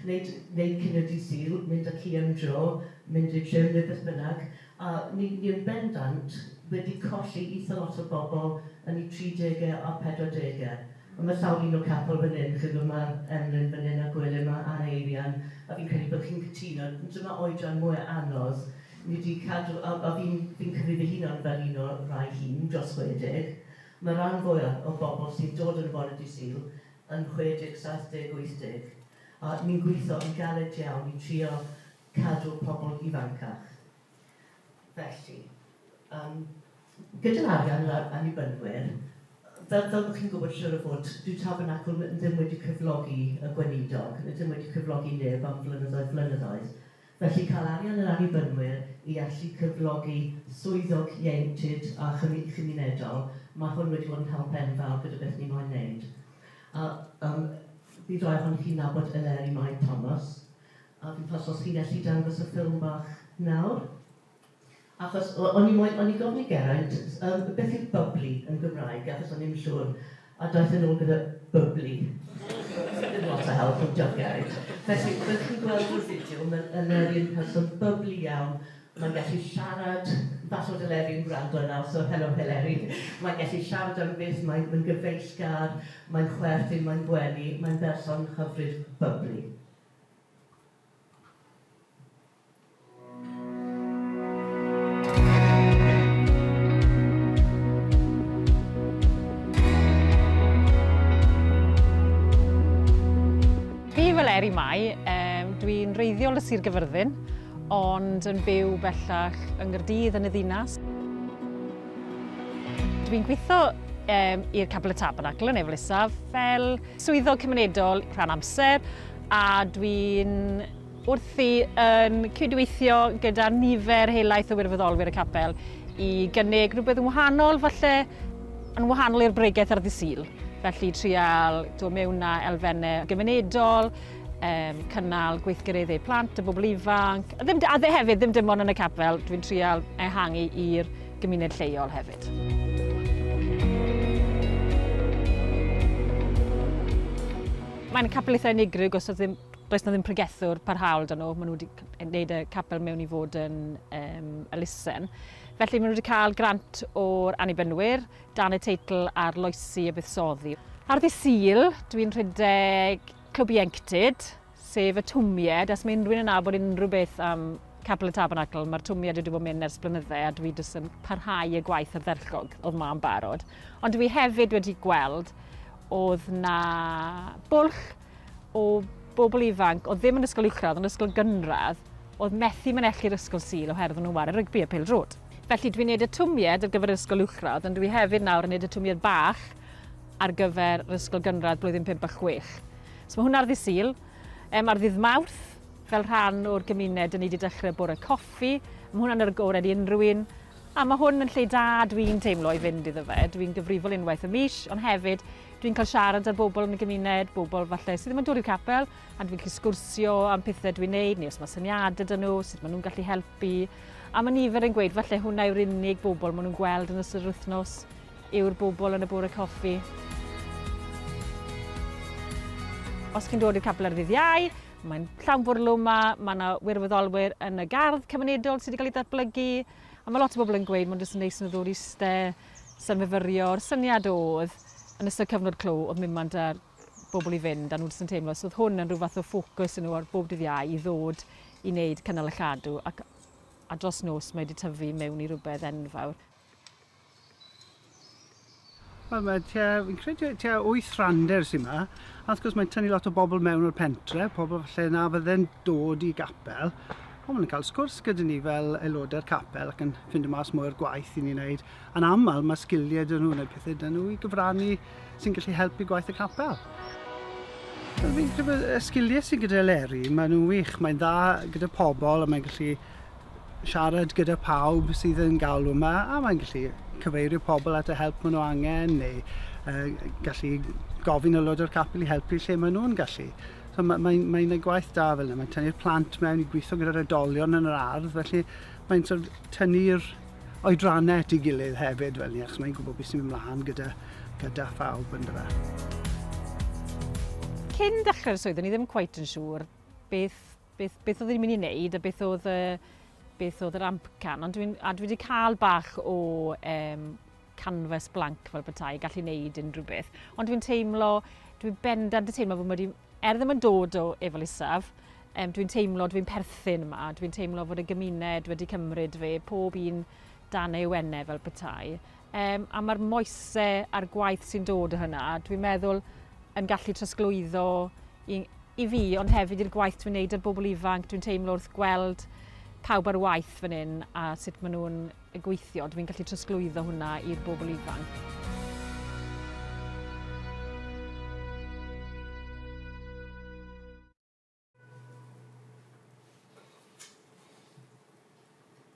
N: wneud cynnydd dydd Sul, mynd â ci am dro, mynd i'r gym neu beth bynnag. A ni'n bendant wedi colli eitha lot o bobl yn ei 30au a 40au. Ond mae sawl un o capel fan hyn, chydw mae Emlyn fan hyn a Gwilym a Eirian, a fi'n credu bod chi'n cytuno. Dyma oedran mwy anodd. Ni wedi cadw, a fi'n cyfrifo hunan fel un o rai hun dros 60. Mae rhan fwyaf o bobl sy'n dod yn y bore dydd Sul yn 60, 70, 80. A ni'n gweithio yn galed iawn i trio cadw pobl ifancach. Felly, gyda'r arian annibynwyr, fel bych chi'n gwybod siwr o fod, dyw Tabernacl ddim wedi cyflogi y gweinidog, ddim wedi cyflogi neb am flynyddoedd. Felly cael arian yr annibynwyr i allu cyflogi swyddog ieuenctid a chymunedol, mae hwn wedi bod yn help enfawr gyda beth ni moyn wneud. Bydd rai ohonych chi'n nabod Eleri Mae Thomas, a fi'n pas os chi'n gallu dangos y ffilm bach nawr. Achos o'n i gofyn i Geraint beth yw'r bybli yn Gymraeg, achos o'n i'n siŵr, a daeth yn ôl gyda bybli. Ddim lot o help yn diolch Geraint. Felly, byddwch chi'n gweld o'r fideo, mae Eleri'n person bybli iawn, mae'n gallu siarad, falle oedd Eleri'n gwrando nawr, so helo Eleri. Mae'n gallu siarad am beth, mae'n gyfeillgar, mae'n chwerthin, mae'n gwenu, mae'n berson hyfryd bybli.
O: Eri Mai, dwi'n reiddiol y Sir Gyfyrddin, ond yn byw bellach yng Nghaerdydd yn y ddinas. Dwi'n gweithio i'r Capel y Tabernacl yn Efailisaf fel swyddog cymunedol rhan amser, a dwi'n wrthi yn cydweithio gyda nifer helaeth o wirfoddolwyr y capel i gynnig rhywbeth yn wahanol, falle yn wahanol i'r bregaeth ar ddydd Sul. Felly trial dod mewn â elfennau gymunedol, cynnal gweithgareddau plant, y bobl ifanc, a hefyd ddim dim ond yn y capel, dwi'n trial ehangu i'r gymuned lleol hefyd. Mae'n capel eitha unigryw, os does na ddim pregethwr parhaol dyn nhw, maen nhw wedi gwneud y capel mewn i fod yn elusen. Felly maen nhw wedi cael grant o'r annibynwyr dan y teitl Arloesi a Buddsoddi. Ar ddydd Sul, dwi'n rhedeg clwb ieuenctid, sef y twmied, as mae unrhyw'n yn nabod unrhyw beth am Capel y Tabernacl, mae'r twmied wedi bod mynd ers blynyddau a dwi jyst yn parhau y gwaith ardderchog oedd ma'n barod. Ond dwi hefyd wedi gweld oedd na bwlch o bobl ifanc, oedd ddim yn ysgol uwchradd, ond ysgol gynradd, oedd methu mynechu'r ysgol Sul oherwydd nhw'n wario rygbi a pêl-drod. Felly dwi'n gwneud y twmied ar gyfer yr ysgol uwchradd, ond dwi hefyd nawr yn gwneud y twmied bach ar gyfer yr ysgol gynradd blwyddyn 5 a 6. So mae hwnna ar ddydd Sul. Ar ddydd Mawrth, fel rhan o'r gymuned, ni wedi dechrau bore coffi. Mae hwnna'n agored i unrhyw un. A mae hwn yn lle da dwi'n teimlo i fynd iddo fe. Dwi'n gyfrifol unwaith y mis, ond hefyd dwi'n cael siarad â'r bobl yn y gymuned, bobl falle sydd ddim yn dod i'r capel, a dwi'n cael sgwrsio am pethau dwi'n neud, neu os mae syniadau dyn nhw, sut maen nhw'n gallu helpu. A mae nifer yn gweud, falle hwnna yw'r unig bobl maen nhw'n gweld yn ystod yr wythnos, yw'r bobl yn y bore coffi. Os chi'n dod i'r capel ar ddydd Iau, mae'n llawn bwrlw yma, mae yna wirfoddolwyr yn y gardd cymunedol sydd wedi cael ei datblygu, a mae lot o bobl yn gweud mae'n jyst yn neis yn ddod i iste, sylfyfyrio'r syniad oedd yn ystod cyfnod clo oedd mynd â'r bobl i fynd, a nhw'n jyst yn teimlo. So oedd hwn yn rhyw fath o ffocws yn nhw ar bob dydd Iau i ddod i wneud cynnal y chadw, a dros nos mae wedi tyfu mewn i rhywbeth enfawr.
P: Fi'n credu tua 8 randir sy'n yma, a wrth gwrs mae'n tynnu lot o bobl mewn o'r pentre, pobl falle na fydde'n dod i gapel, ond maen cael sgwrs gyda ni fel aelodau'r capel ac yn ffindio mas mwy o'r gwaith i ni'n wneud. Yn aml mae sgiliau dyn nhw neu pethau dyn nhw i gyfrannu sy'n gallu helpu gwaith y capel. Fi'n credu y sgiliau sy'n gyda Eleri, maen nhw'n wych, mae'n dda gyda pobl a mae'n gallu siarad gyda pawb sydd yn galw yma, a mae'n gallu cyfeirio pobl at y help maen nhw angen, neu gallu gofyn aelod o'r capel i helpu lle maen nhw'n gallu. So mae'n gwneud gwaith da fel yna, mae'n tynnu'r plant mewn i gweithio gyda'r oedolion yn yr ardd, felly mae'n tynnu'r oedrannau at ei gilydd hefyd fel ni, achos mae'n gwybod beth sy'n mynd mlaen gyda phawb yn dyfa.
O: Cyn dechrau'r swydd, o'n i ddim cweit yn siŵr beth oedd i'n mynd i wneud a beth oedd yr amcan, ond dwi wedi cael bach o canfas blanc fel petai, gallu wneud unrhyw beth. Ond dwi'n bendant y teimlo fod wedi, ddim yn dod o Efailisaf, dwi'n teimlo, dwi'n perthyn yma, dwi'n teimlo fod y gymuned wedi cymryd fe, pob un dan ei wennau fel petai. A mae'r moesau a'r gwaith sy'n dod o hynna, dwi'n meddwl yn gallu trosglwyddo i fi, ond hefyd i'r gwaith dwi'n wneud ar bobl ifanc, dwi'n teimlo wrth gweld pawb ar waith fan hyn a sut maen nhw'n gweithio, dwi'n gallu trosglwyddo hwnna i'r bobl ifanc.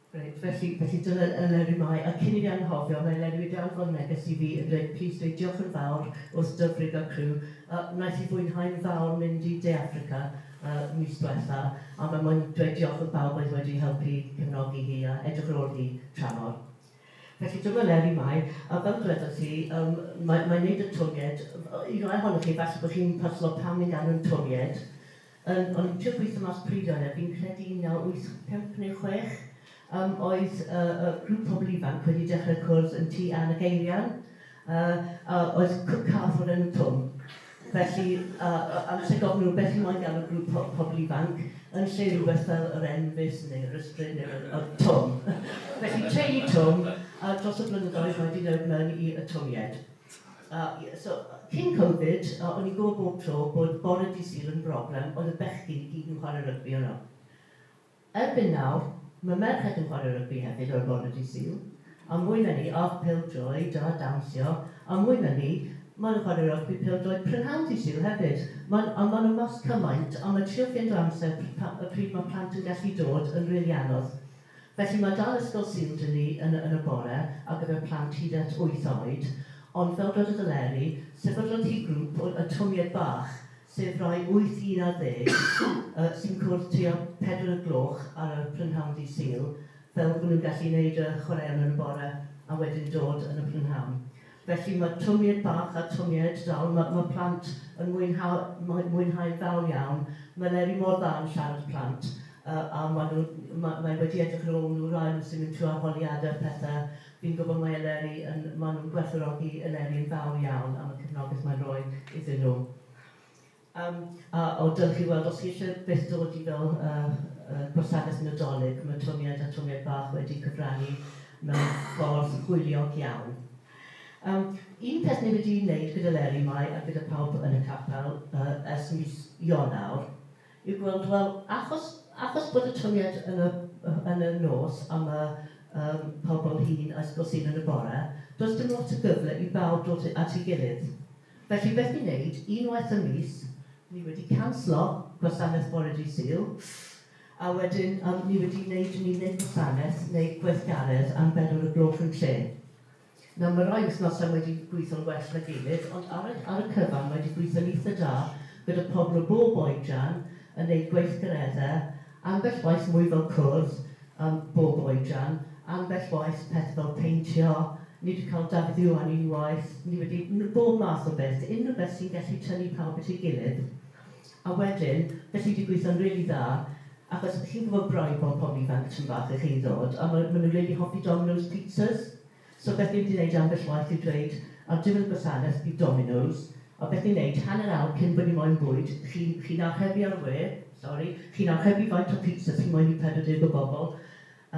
N: Felly dyna Eleri Mai, a cyn i fi anghofio, mae Eleri wedi anfon neges i fi yn dweud, plis dweud diolch yn fawr wrth dyfrig a criw. Wnaeth i fwynhau'n fawr mynd i De Affrica mis diwetha, a mae'n dweud diolch yn bawb oedd wedi helpu cefnogi hi a edrych ar ôl hi tramor. Felly dyma Eleri Mai, a fel dwedodd hi, mae'n gwneud y twried, i rai ohonoch chi, falle bod chi'n paslo pam yn gan yn twried, ond i'n trio gweithio mas pryd o'n fi'n credu 1956, oedd grŵp pobl ifanc wedi dechrau cwrs yn tu An y Geirian, oedd Cwc Cathod yn y Twm. Felly, amser gofyn nhw beth i moyn gael y grŵp pobl ifanc, yn lle rhywbeth fel yr Enfys neu'r Ysbryd neu'r Twm. Felly, tre i Twm, a dros y blynyddoedd mae wedi dod mewn i y Twmied. Cyn Covid, o'n i'n gwybod bob tro bod bore dydd Sul yn broblem, oedd y bechgyn i gyd yn chwarae rygbi yno. Erbyn nawr, mae merched yn chwarae rygbi hefyd o'r bore dydd Sul, a mwy na ni, a pêl-droed, a dawnsio, a mwy na ni, mae'n chwarae rygbi pêl-droed prynhawn dydd Sul hefyd. Maen nhw mas cymaint, a mae trio ffeind o amser pryd mae plant yn gallu dod yn rili anodd. Felly mae dal ysgol Sul dyn ni yn y bore, a gyfer plant hyd at 8 oed, ond fel dod o Eleri, sefydlodd hi grŵp y Twmied Bach, sef rai 8-11 sy'n cwrdd tua 4 o'r gloch ar y prynhawn dydd Sul, fel bod nhw'n gallu gwneud y chwaraeon yn y bore a wedyn dod yn y prynhawn. Felly mae Twmied Bach a Twmied Dal, mae plant yn mwynhau fel iawn. Mae Eleri mor dda yn siarad plant, a mae wedi edrych ar ôl nhw rai nhw sy'n mynd trwy arholiadau pethau. Fi'n gwybod mae Eleri maen nhw'n gwerthfawrogi Eleri yn fawr iawn am y cefnogaeth mae'n rhoi iddyn nhw. O dylch chi weld, os chi eisiau beth dod i fel gwasanaeth Nadolig, mae Twmied a Twmied Bach wedi cyfrannu mewn ffordd hwyliog iawn. Un peth ni wedi wneud gyda Eleri Mai a gyda pawb yn y capel ers mis Ionawr, yw gweld, wel, achos bod y Twmied yn y nos am y pobl hŷn a ysgol Sul yn y bore, does dim lot o gyfle i bawb dod at ei gilydd. Felly beth ni'n gwneud, unwaith y mis, ni wedi canslo gwasanaeth bore dydd Sul, a wedyn ni wedi wneud gwasanaeth neu gweithgaredd am 4 o'r gloch yn lle. Nawr mae rai wythnosau wedi gweithio'n well na gilydd, ond ar y cyfan wedi gweithio'n eitha da gyda pobl o bob oedran yn gwneud gweithgareddau, ambell waith mwy fel cwrdd bob oedran, ambell waith peth fel peintio, ni wedi cael Dafydd Iwan unwaith, ni wedi bob math o beth, unrhyw beth sy'n gallu tynnu pawb at ei gilydd. A wedyn, felly wedi gweithio'n rili dda, achos chi'n gwybod braidd bod pobl ifanc yn bach i chi ddod, a maen nhw'n rili hoffi Domino's pizzas. So beth ni wedi gwneud ambell waith i dweud, ar diwedd gwasanaeth bydd Domino's, a beth ni'n gwneud, hanner awr cyn bod ni moyn bwyd, chi'n archebu ar y we, chi'n archebu faint o pizza sy'n moyn i 40 o bobl,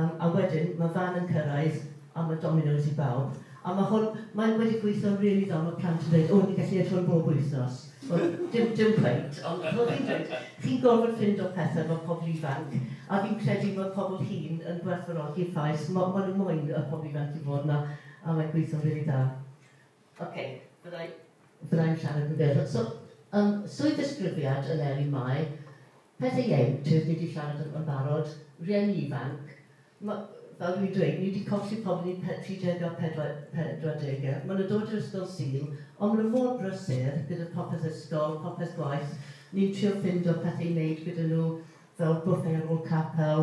N: a wedyn mae fan yn cyrraedd a mae Domino's i bawb. A mae'n wedi gweithio'n rili dda, mae plant yn dweud, ni'n gallu edrych bob wythnos. Dim pwynt, ond chi'n gorfod ffind o pethau fel pobl ifanc, a fi'n credu mae pobl hŷn yn gwerthfawrogi'r ffaith, mae nhw'n moyn y pobl ifanc i fod yna, a mae'n gweithio'n rili dda. Byddai'n siarad yn byr. Swydd ysgrifiad yn Eleri Mai, pethau iewn, ni wedi siarad yn barod, rieni ifanc, fel dwi'n dweud, ni wedi colli pobl i'n 30 a 40. Maen nhw'n dod i'r ysgol Sul, ond maen nhw mor brysur gyda popeth ysgol, popeth gwaith. Ni'n trio ffind o pethau i wneud gyda nhw fel bwffet ar ôl capel,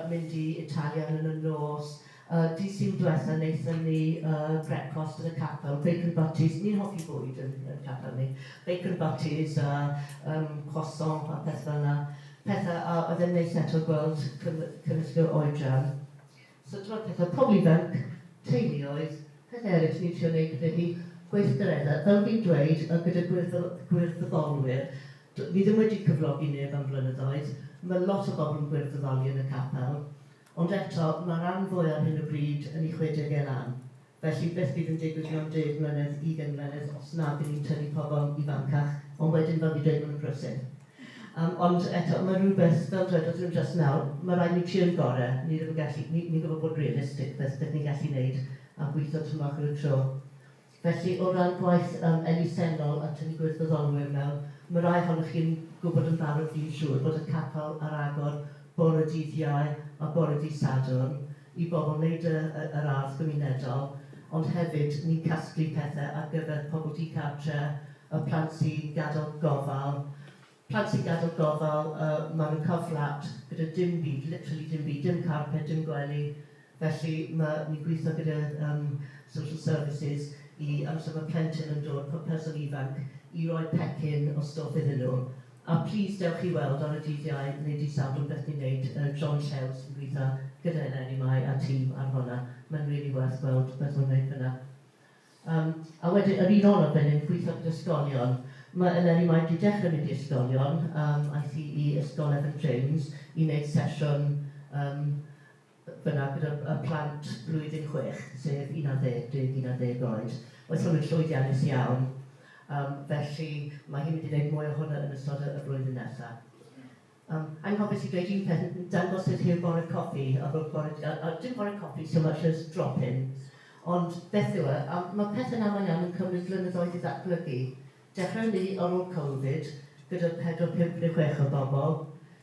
N: mynd i Italian yn y nos. Dydd Sul diwetha wnaethon ni brecwast yn y capel, bacon butties, ni'n hoffi bwyd yn y capel ni. Bacon butties a croissant a peth fel yna. Pethau a oedd e'n neis eto gweld cymysgu oedran. So dyma'r pethau pobl ifanc, teuluoedd, pethau eraill ni'n trio wneud gyda hi gweithgareddau. Fel fi'n dweud, gyda gwirfoddolwyr, fi ddim wedi cyflogi neb am flynyddoedd, mae lot o bobl yn gwirfoddoli yn y capel, ond eto mae'r rhan fwy ar hyn o bryd yn ei 60 lan. Felly beth bydd yn digwydd mewn 10 mlynedd, 20 mlynedd, os na bydd ni'n tynnu pobl ifancach, ond wedyn fel fi dweud mewn y brysur. Ond eto, mae rhywbeth, fel dweud, os yw'n just nawr, mae rhaid ni trio'n gorau, ni'n gwybod bod realistig, beth ni'n gallu gwneud a gweithio tymach ar y tro. Felly, o ran gwaith elusennol a tynnu gwirfoddolwyr mewn, mae rai ohonoch chi'n gwybod yn barod fi'n siŵr bod y capel ar agor bore dyddiau a bore dydd Sadwrn i bobl wneud yr ardd gymunedol, ond hefyd ni'n casglu pethau ar gyfer pobl di-cartre, y plant sy'n gadael gofal. Plant sy'n gadael gofal, maen nhw'n cael fflat gyda dim byd, literally dim byd, dim carpet, dim gwely. Felly ni'n gweithio gyda social services i amser mae plentyn yn dod, person ifanc, i roi pecyn o stwff iddyn nhw. A plis dewch i weld ar y dyddiau neu dydd Sadwrn beth ni'n gwneud. John Shews yn gweithio gyda Eleni Mai a tîm ar hwnna. Mae'n really werth gweld beth nhw'n gwneud fyna. A wedyn, yr un o'r fan hyn, gweithio gyda ysgolion. Mae Eleni Mai wedi dechrau mynd i ysgolion, aeth i ysgol Evan James i wneud sesiwn fyna gyda y plant blwyddyn 6, sef 11 oed. Oedd hwn yn llwyddiannus iawn. Felly mae hi'n mynd i wneud mwy o hwnna yn ystod y blwyddyn nesaf. Anghofus i dweud un peth, dangos ydych chi'r bore coffi, a dim bore coffi so much as drop-in, ond beth yw e, mae pethau'n aml iawn yn cymryd blynyddoedd i ddatblygu. Dechrau ni ar ôl Covid, gyda 4-5-6 o bobl.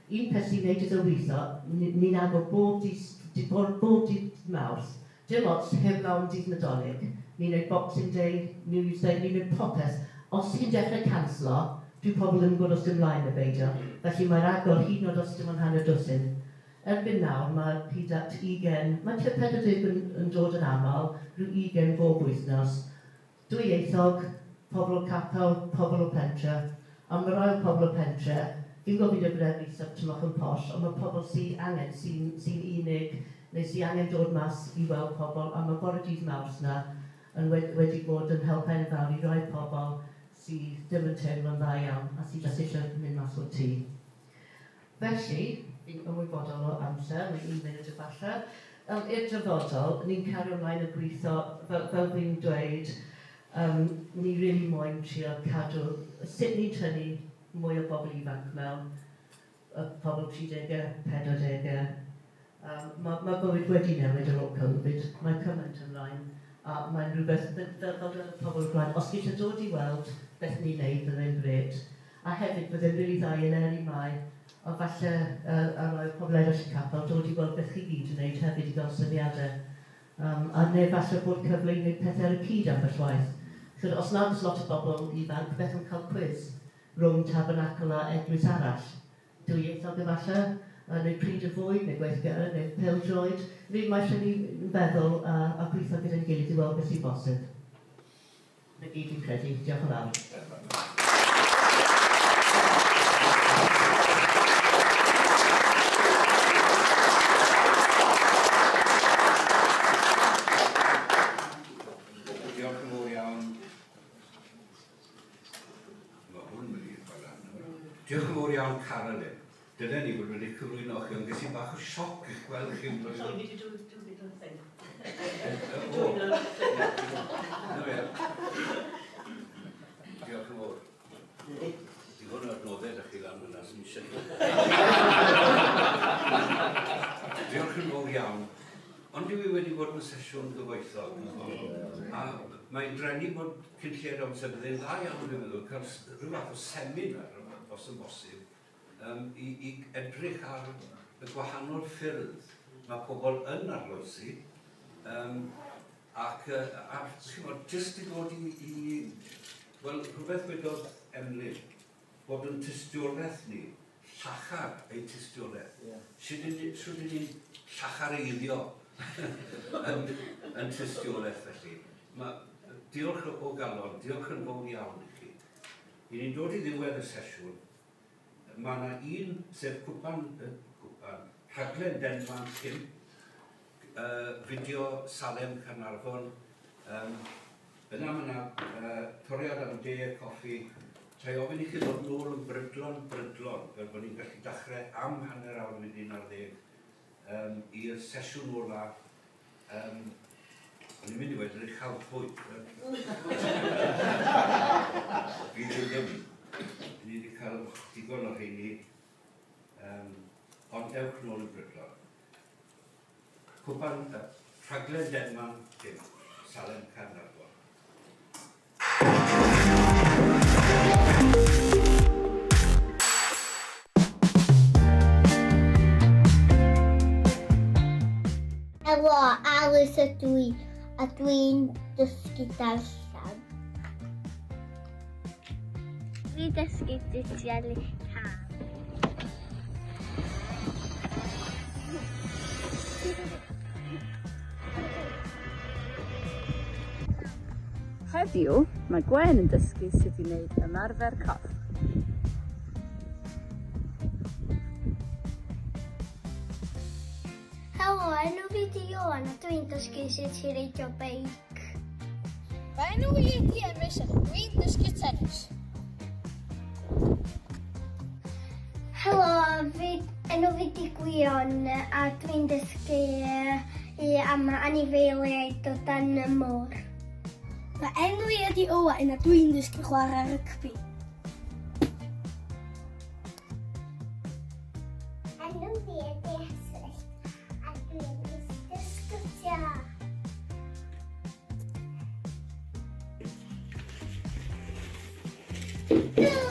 N: Un peth sy'n gwneud iddo weithio, ni'n agor bob dydd Mawrth, dim ots heb lawn dydd Nadolig. Ni'n gwneud Boxing Day, New Year's Day, ni'n gwneud popeth. Os chi'n dechrau canslo, dyw pobl ddim yn gwybod os dim mlaen y beidio. Felly mae'r agor hyd yn oed os dim ond hanner dwsin. Erbyn nawr, mae hyd at 20, mae 40 yn dod yn aml, rhyw 20 bob wythnos. Dwyieithog, pobl o capel, pobl o pentre. A mae rai o pobl o pentre, fi'n gofyn y Efailisaf tymach yn posh, ond mae pobl sy'n angen, sy'n unig, neu sy'n angen dod mas i weld pobl, a mae bore dydd Mawrth yna yn wedi bod yn help enfawr i rai pobl sydd ddim yn teimlo'n dda iawn a sydd jyst eisiau mynd mas o'r tŷ. Felly, fi'n ymwybodol o amser, mae 1 munud efallai. I'r dyfodol, ni'n cario ymlaen y gweithio, fel fi'n dweud, ni really moyn trio cadw, sut ni'n tynnu mwy o bobl ifanc mewn, pobl 30, 40. Mae bywyd wedi newid ar ôl Covid, mae'n cymaint ymlaen. A mae'n rhywbeth, fel y pobl blaen, os chi eisiau dod i weld beth ni'n neud, byddai'n gred. A hefyd, byddai'n rili dda i Eleni Mai, o falle a roi pobl eraill y capel, dod i weld beth chi gyd yn neud hefyd i gael syniadau. A neu falle bod cyfle i wneud pethau ar y cyd ambell waith. Os nad oes lot o bobl ifanc, beth yn cael quiz rhwng Tabernacl a eglwys arall. Dwyieithog efallai, neu pryd y fwyd, neu gweithgar, neu pêl-droed. Fi mae eisiau ni feddwl a gweithio gyda'n gilydd i weld beth sy'n bosib. Na gyd i'n credu. Diolch yn fawr.
B: Diolch yn fawr iawn. Mae hwn wedi cael anna. Diolch yn fawr iawn Carolyn. Dyna ni bod wedi cyflwyno chi, ond ges i bach o sioc i'ch gweld chi'n blwyddyn.
N: Sorry, fi wedi dod o'r thing.
B: Diolch yn fawr. Di hwn o'r nodau ydych chi lan hwnna sy'n eisiau. Diolch yn fawr iawn. Ond dwi wedi bod yn sesiwn gyfoethog. A mae'n drenu bod cynlliad amser byddai'n dda iawn dwi'n meddwl, cael rhyw fath o seminar os yn bosib. I edrych ar y gwahanol ffyrdd mae pobl yn arloesi ac jyst i ddod wel, rhywbeth wedodd Emlyn, bod yn tystiolaeth ni, llachar ei tystiolaeth. Sut ydyn ni'n llachareiddio yn tystiolaeth felly. Diolch o galon, diolch yn fawr iawn i chi. I ni'n dod i ddiwedd y sesiwn. Mae yna un sef rhaglen Denfan Cym, fideo Salem Carnarfon. Yna mae yna toriad am de coffi. Trai ofyn i chi ddod nôl yn brydlon, fel bod ni'n gallu dechrau am hanner awr wedi 11 i'r sesiwn ola. O'n i'n mynd i wedi eich chalfwyd. Fi ddim. Ni wedi cael digon o rheini, ond dewch nôl yn brydlon. Cwpan rhaglen Denman Cym, Salem Carnarfon.
Q: Helo, Alice ydw i, a dwi'n dysgu darllen. Dwi'n dysgu digielu car.
R: Heddiw, mae Gwen yn dysgu sut i wneud ymarfer corff.
Q: Helo, enw fi di Iwan a dwi'n dysgu sut i reidio beic.
S: Fy enw i di Emrys a dwi'n dysgu tennis.
Q: Helo, enw fi di Gwion a dwi'n dysgu am anifeiliaid o dan y môr. Fy enw i ydi Owen a dwi'n dysgu chwarae rygbi. Enw fi ydi Esych a dwi'n dysgu sgwtio.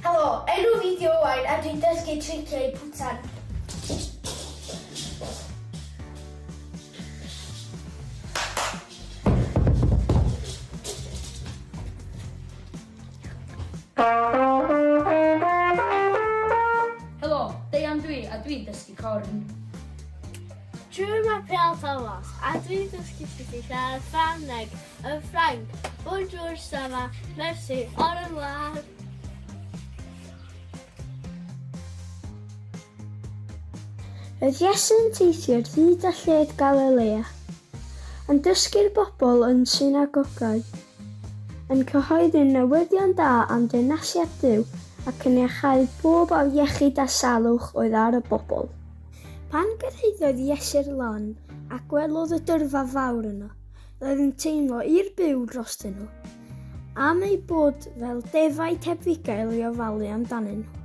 Q: Helo, enw fi di Owen a dwi'n dysgu triciau pwtan.
T: Helo, Deian dwi a dwi'n dysgu corn.
Q: Drwy mae Pel Thomas a dwi'n dysgu sut i siarad Ffrangeg yn Ffrainc. Bonjour, Sama, merci, au revoir. Roedd Iesu'n teithio'r hyd a lled Galilea, yn dysgu'r bobl yn synagogau, yn cyhoeddi newyddion da am deyrnasiad Duw ac yn iachau bob o iechyd a salwch oedd ar y bobl. Pan gyrhaeddodd Iesu'r lon a gwelodd y dyrfa fawr yno, roedd yn teimlo i'r byw drostyn nhw, am ei bod fel defaid hebddigael i ofalu amdanyn nhw.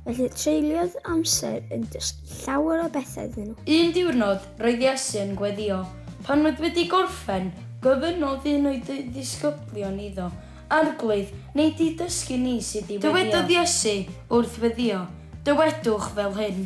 Q: Felly treuliodd amser yn dysgu llawer o bethau iddyn nhw.
T: Un diwrnod, roedd Iesu yn gweddio. Pan oedd wedi gorffen, gofynnodd un o'i ddisgyblion iddo. Arglwydd, neu di dysgu ni sydd i weddio. Dywedodd Iesu wrth weddio, dywedwch fel hyn.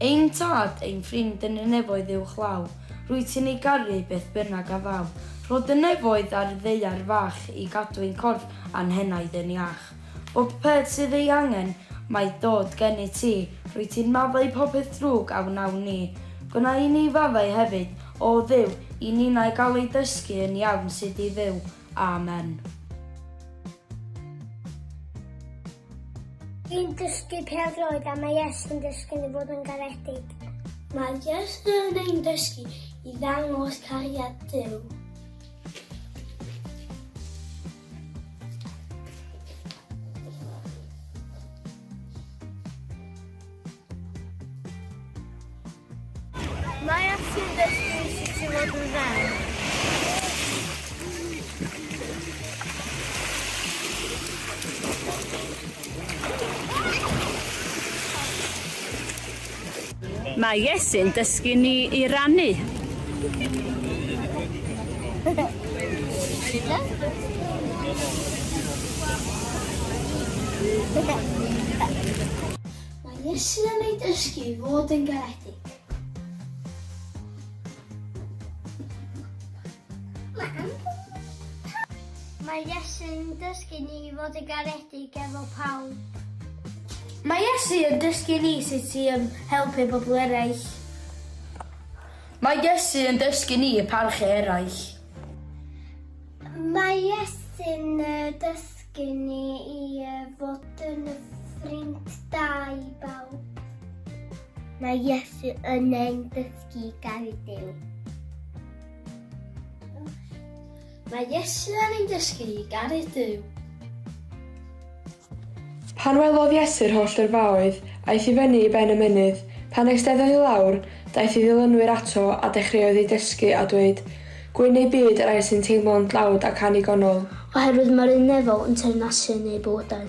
T: Ein tad, ein ffrind yn y nefoedd uwchlaw. Rwyt ti'n ei garu beth bynnag a faw. Roedd y nefoedd ar ddeiar fach i gadw ein corff a'n henaidd yn iach. O peth sydd ei angen, mae dod gen i ti, rwy ti'n maddau popeth drwg a wnawn ni. Gwna i ni faddau hefyd, o Dduw, i ni na i gael ei dysgu yn iawn sydd i fyw. Amen.
Q: Dwi'n dysgu pêl-droed a mae Iesu'n dysgu ni fod yn garedig. Mae Iesu yn ein dysgu i ddangos cariad Duw. Mae Iesu'n dysgu sut i fod yn ddew.
R: Mae Iesu'n dysgu ni i rannu.
Q: Mae Iesu yn ei dysgu i fod yn garedig. Mae Iesu'n dysgu ni i fod yn garedig efo pawb. Mae Iesu yn dysgu ni sut i helpu bobl eraill.
T: Mae Iesu yn dysgu ni i parchu eraill.
Q: Mae Iesu'n dysgu ni i fod yn ffrind da i bawb. Mae Iesu yn ein dysgu i garu Duw. Mae Iesu yn ein dysgu i garu Duw.
U: Pan welodd Iesu'r holl dyrfaoedd, aeth i fyny i ben y mynydd. Pan eisteddodd i lawr, daeth i ddilynwyr ato a dechreuodd ei dysgu a dweud, gwyn ei byd yr ai sy'n teimlo'n dlawd ac annigonol.
Q: Oherwydd mae'r unefol yn teyrnasu yn ei bywydau.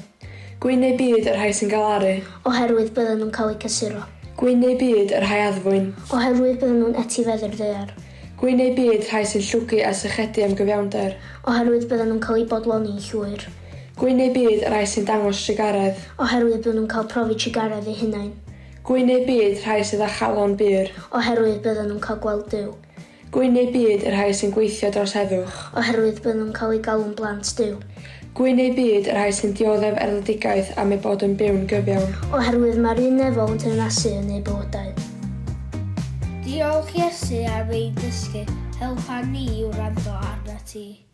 U: Gwyn ei byd yr rhai sy'n gael aru.
Q: Oherwydd bydden nhw'n cael eu casuro.
U: Gwyn ei byd yr rhai addfwyn.
Q: Oherwydd bydden nhw'n etifeddu'r ddaear.
U: Gwyn ei byd rhai sy'n llwgu a sychedu am gyfiawnder.
Q: Oherwydd bydden nhw'n cael eu bodloni i llwyr.
U: Gwyn ei byd yr rhai sy'n dangos trigaredd.
Q: Oherwydd bydden nhw'n cael profi trigaredd eu hunain.
U: Gwyn ei byd rhai sydd â chalon byr.
Q: Oherwydd bydden nhw'n cael gweld Duw.
U: Gwyn neu byd yr rhai sy'n gweithio dros heddwch.
Q: Oherwydd bydd nhw'n cael ei galw'n blant Duw.
U: Gwyn neu byd yr rhai sy'n dioddef erledigaeth am ei bod yn byw'n gyfiawn.
Q: Oherwydd mae'r unefol yn teyrnasu yn ei bywydau. Diolch Iesu am ei dysgu, helpa ni i'w rando arna ti.